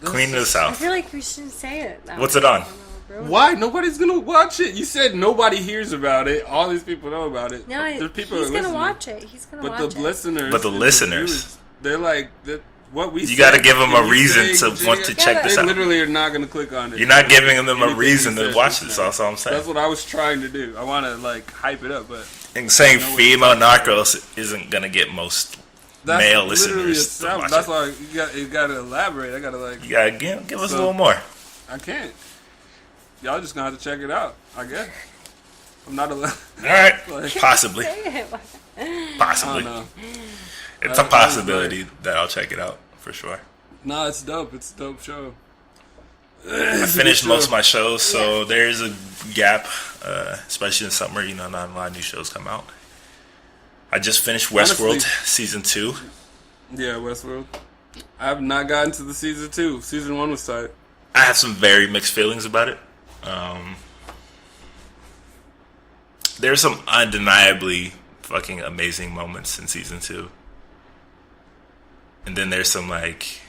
Queen of the I South. feel like we shouldn't say it. That What's way. it on? I don't know, ruin Why? Nobody's gonna watch it. You said nobody hears about it. All these people know about it. No, There's people he's that gonna listen. watch it. He's gonna But watch the it. listeners, But the and listeners. viewers, they're like, what we. You say, got to give them a and we reason say, to want to check but- this They out. literally are not gonna click on it. You're not giving them a Anything reason you to said watch just this. now. That's all I'm saying. That's what I was trying to do. I want to like hype it up, but And saying I know what female you're talking Narcos isn't gonna get most that's male literally listeners to watch That's it. why you got to elaborate. I gotta like. You gotta give us a So- little more. I can't. Y'all just gonna have to check it out. I guess. I'm not allowed. All right, Like- possibly, Say it. I possibly. don't know. It's a I was possibility that I'll check it out for sure. No, it's dope. It's a dope show. I finished most of my shows, so there's a gap, especially in summer. You know, not a lot of new shows come out. I just finished Westworld Honestly- season 2. Yeah, Westworld. I have not gotten to the season 2. Season 1 was tight. I have some very mixed feelings about it. There's some undeniably fucking amazing moments in season 2. And then there's some like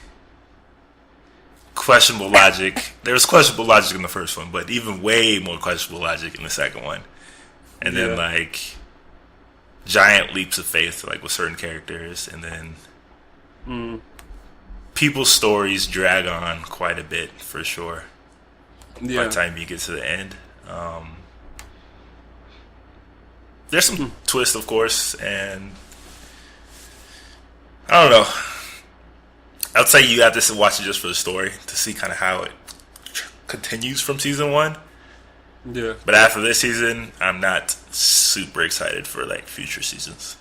questionable logic. There was questionable logic in the first one, but even way more questionable logic in the second one. And then Yeah. like giant leaps of faith like with certain characters, and then people's stories drag on quite a bit for sure by Yeah. the time you get to the end. There's some twists, of course, and I don't know. I'd say you have to watch it just for the story to see kind of how it continues from season 1. Yeah. But after this season, I'm not super excited for like future seasons.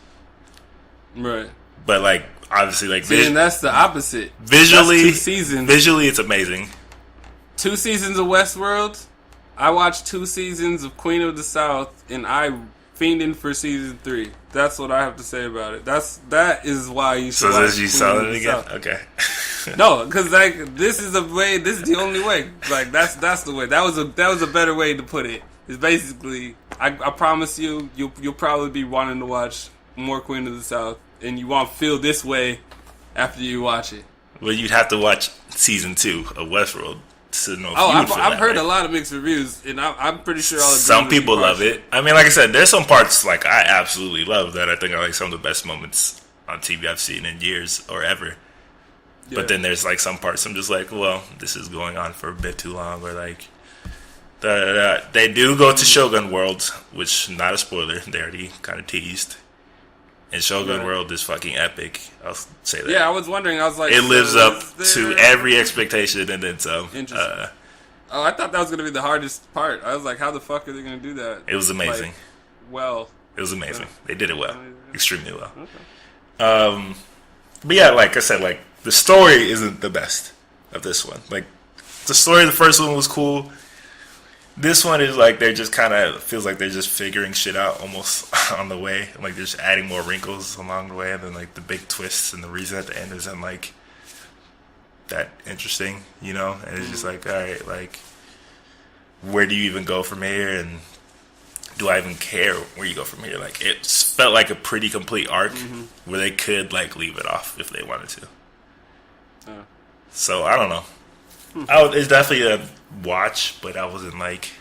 Right. But like obviously, like See, and that's the opposite. visually, That's 2 seasons. visually, it's amazing. 2 seasons of Westworld. I watched 2 seasons of Queen of the South, and I fiending for season 3. That's what I have to say about it. That is why you should So watch is you Queen selling of it the again? South. Okay. No, because like this is the way. This is the only way. Like that's the way. That was a better way to put it. It's basically. I promise you'll probably be wanting to watch more Queen of the South, and you won't feel this way after you watch it. Well, you'd have to watch season 2 of Westworld to know. If Oh, you would feel I've that heard way. a lot of mixed reviews, and I'm pretty sure I'll agree Some with you people love partially. it. I mean, like I said, there's some parts like I absolutely love that I think are like some of the best moments on TV I've seen in years or ever. Yeah. But then there's like some parts I'm just like, well, this is going on for a bit too long, or like they do go to Shogun World, which not a spoiler. They already kind of teased. And Shogun Right. World is fucking epic. I'll say that. Yeah, I was wondering. I was like, It lives so up is to there- every expectation and then some. Interesting. Oh, I thought that was gonna be the hardest part. I was like, how the fuck are they gonna do that? It was amazing. Like, well, It was amazing. They did it well, extremely well. okay. But yeah, like I said, like the story isn't the best of this one. Like the story of the first one was cool. This one is like they're just kind of feels like they're just figuring shit out almost on the way. Like they're just adding more wrinkles along the way, and then like the big twists and the reason at the end isn't like that interesting, you know. And it's just like, all right, like where do you even go from here? And do I even care where you go from here? Like, it felt like a pretty complete arc where they could, like, leave it off if they wanted to. So, I don't know. It's definitely a watch, but I wasn't, like,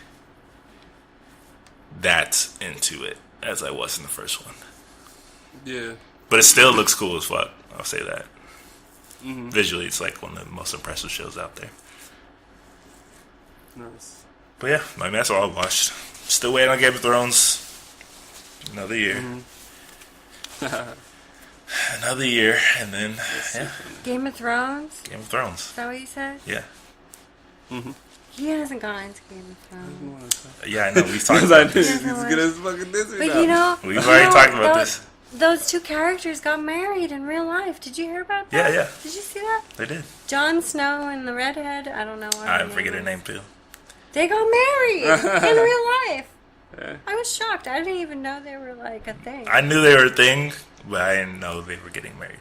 that into it as I was in the first one. Yeah. But it still looks cool as fuck. I'll say that. Visually, it's, like, one of the most impressive shows out there. Nice. But yeah, I mean, that's all I watched. Still waiting on Game of Thrones. Another year. Another year, and then, yeah. Game of Thrones? Game of Thrones. Is that what you said? Yeah. He hasn't gone into Game of Thrones. Yeah, I know. We've talked about this. He's good as fucking this. But you know, We've already talked about this. Those two characters got married in real life. Did you hear about that? Yeah, yeah. Did you see that? They did. Jon Snow and the redhead. I don't know. I forget her name, too. They got married in real life. Yeah. I was shocked. I didn't even know they were like a thing. I knew they were a thing, but I didn't know they were getting married.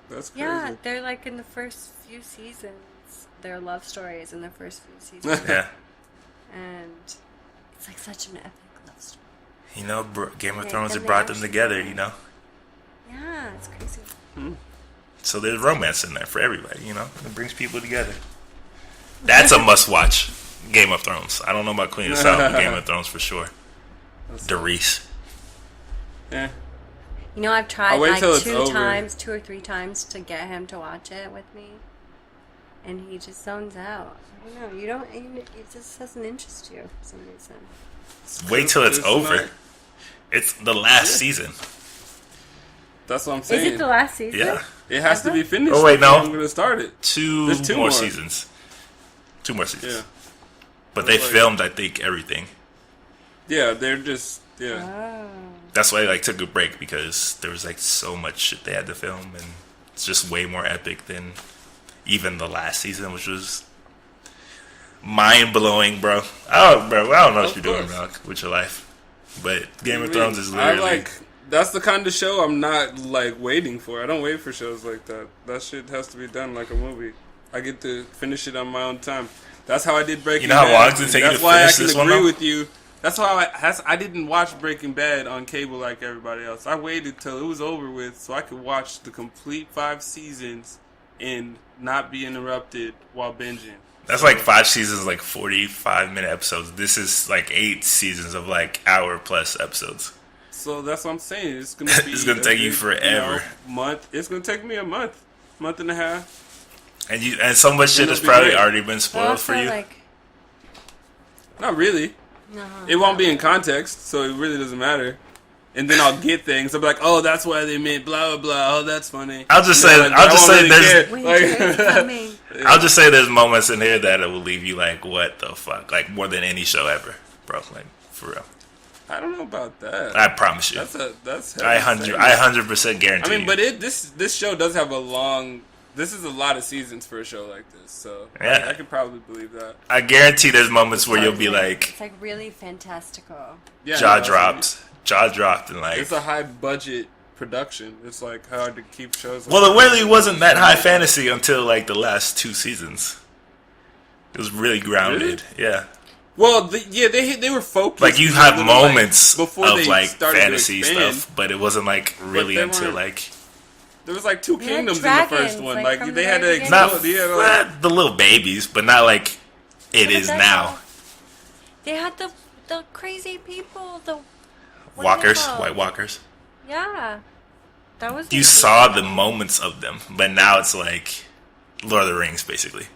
That's crazy. Yeah, they're like in the first few seasons. Their love stories in the first few seasons. Yeah. And it's like such an epic love story. You know, Game of Right, Thrones then had they brought them actually- together, you know? Yeah, it's crazy. So there's romance in there for everybody, you know? It brings people together. That's a must-watch, Game of Thrones. I don't know about Queen of the South, but Game of Thrones for sure. Derice. Yeah. You know, I've tried wait like till it's 2 over. or 3 times to get him to watch it with me. And he just zones out. I don't know. It just doesn't interest you for some reason. Wait till it's over. not- It's the last season. That's what I'm saying. Is it the last season? Yeah. It has to be finished. Oh, wait, no. I'm going to start it. There's 2 more more seasons. 2 more seasons. Yeah. But they Like- filmed, I think, everything. Yeah, they're just, yeah. Oh. That's why they like took a break, because there was like so much shit they had to film, and it's just way more epic than even the last season, which was mind blowing, bro. I don't know what you're doing, bro, with your life. But Game of Thrones is literally that's the kind of show I'm not like waiting for. I don't wait for shows like that. That shit has to be done like a movie. I get to finish it on my own time. That's how I did Breaking Bad. You know how long does it take you to That's why I finish can this one, agree though? with you. That's why I didn't watch Breaking Bad on cable like everybody else. I waited till it was over with so I could watch the complete 5 seasons and not be interrupted while binging. That's like 5 seasons, like 45-minute episodes. This is like 8 seasons of like hour-plus episodes. So that's what I'm saying. It's gonna be. It's gonna take you forever. Month. It's gonna take me a month and a half. And so much shit It'll has be probably great. already been But spoiled also, for you. like, Not really. no. It won't be in context, so it really doesn't matter. And then I'll get things. I'll be like, "Oh, that's why they meant blah blah blah. Oh, that's funny." I'll just You know, say, like, I'll I just won't say, really there's, care. Winter is Like, coming. I'll just say, there's moments in here that it will leave you like, what the fuck, like more than any show ever, bro. Like for real. I don't know about that. I promise you. That's. I heavy saying. 100% guarantee. I mean, but this show does have a long. This is a lot of seasons for a show like this, so Yeah. I could probably believe that. I guarantee there's moments where you'll be like, It's like really fantastical. Yeah, jaw no, dropped, and like. It's a high budget production. It's like hard to keep shows. Like Well, it really wasn't that high fantasy until like the last 2 seasons. It was really grounded. Yeah. Well, they were focused. Like you a have little, like, moments before of they like started to fantasy expand. stuff, but it wasn't like really they until weren't- like There was like 2 They had kingdoms in dragons, the first one. like, Like from they the had to very not explode. Yeah, like, the little babies, but not like it Yeah, is but now. that's They had the crazy people, the what are they Walkers, called? White Walkers. Yeah, that was. You saw the moments of them, but now it's like Lord of the Rings, basically.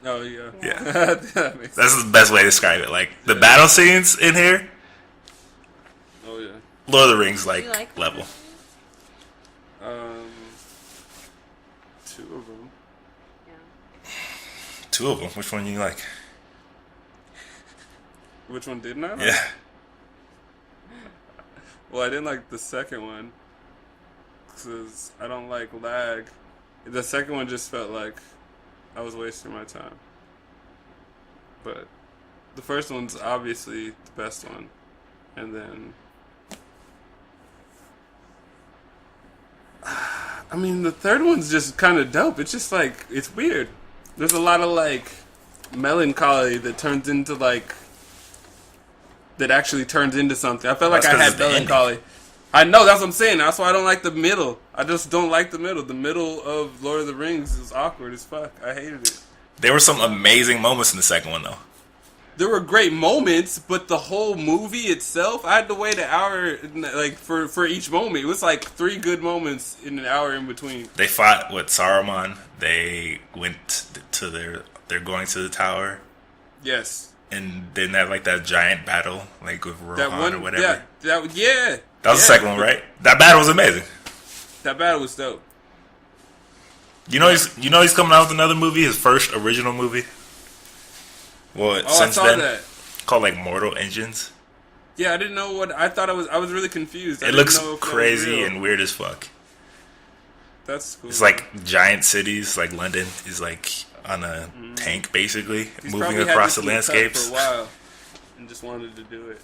oh yeah. Yeah. That makes sense. That's the best way to describe it. Like the battle scenes in here, Oh yeah. Lord of the Rings like You like level. 2 of them. Yeah. 2 of them. Which one you like? Which one didn't I? Yeah. Well, I didn't like the second one because I don't like lag. The second one just felt like I was wasting my time. But the first one's obviously the best one, and then I mean the third one's just kind of dope. It's just like it's weird. There's a lot of like melancholy that turns into like. that actually turns into something. I felt like That's I 'cause had it's the ending. melancholy. I know, that's what I'm saying. That's why I don't like the middle. I just don't like the middle. The middle of Lord of the Rings is awkward as fuck. I hated it. There were some amazing moments in the second one, though. There were great moments, but the whole movie itself, I had to wait an hour like for each moment. It was like 3 good moments in an hour in between. They fought with Saruman. They went to they're going to the tower. Yes. And didn't have like that giant battle, like with Rohan That one, or whatever. that was the That was the second one, right? That battle was amazing. That battle was dope. You know he's coming out with another movie, his first original movie. Well, I saw that. Called like Mortal Engines. Yeah, I didn't know what I thought. I was really confused. It looks crazy and weird as fuck. That's cool. It's like giant cities, like London is like on a tank basically, He's moving probably had across this the in cut landscapes. for a while, and just wanted to do it,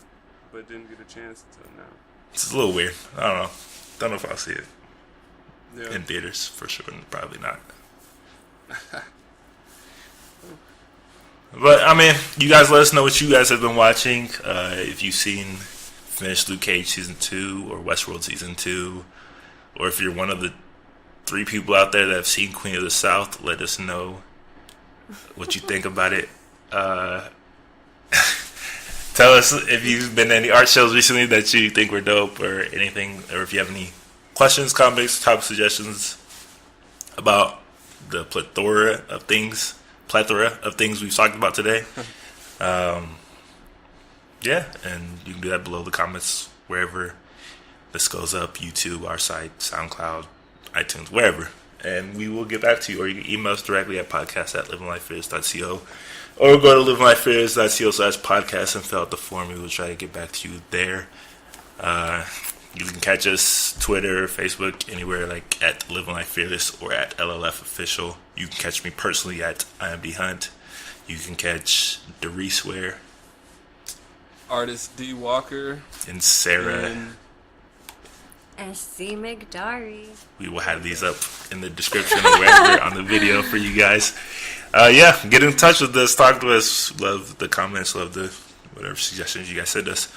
but didn't get a chance until now. It's a little weird. I don't know. Don't know if I'll see it Yeah. in theaters for sure. Probably not. But I mean, you guys let us know what you guys have been watching. If you've finished Luke Cage season 2 or Westworld season 2, or if you're one of the 3 people out there that have seen Queen of the South, let us know what you think about it. Tell us if you've been to any art shows recently that you think were dope or anything, or if you have any questions, comments, topic suggestions about the plethora of things we've talked about today. Yeah, and you can do that below the comments wherever this goes up, YouTube, our site, SoundCloud, iTunes, wherever. And we will get back to you, or you can email us directly at podcast@livinglifefears.co, or go to livinglifefears.co/podcast and fill out the form. We will try to get back to you there. You can catch us Twitter, Facebook, anywhere like at Living Life Fearless or at LLF Official. You can catch me personally at IMD Hunt. You can catch Doris Ware Artist D Walker and Sara. and Sara Meghdari. We will have these up in the description or wherever on the video for you guys. Yeah, get in touch with us, talk to us. Love the comments, love the whatever suggestions you guys send us.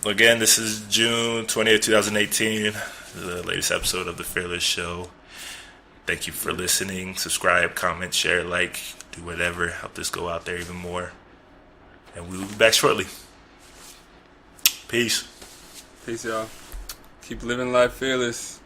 Again, this is June 20th, 2018, the latest episode of The Fearless Show. Thank you for listening. Subscribe, comment, share, like, do whatever. Help this go out there even more. And we will be back shortly. Peace. Peace, y'all. Keep living life fearless.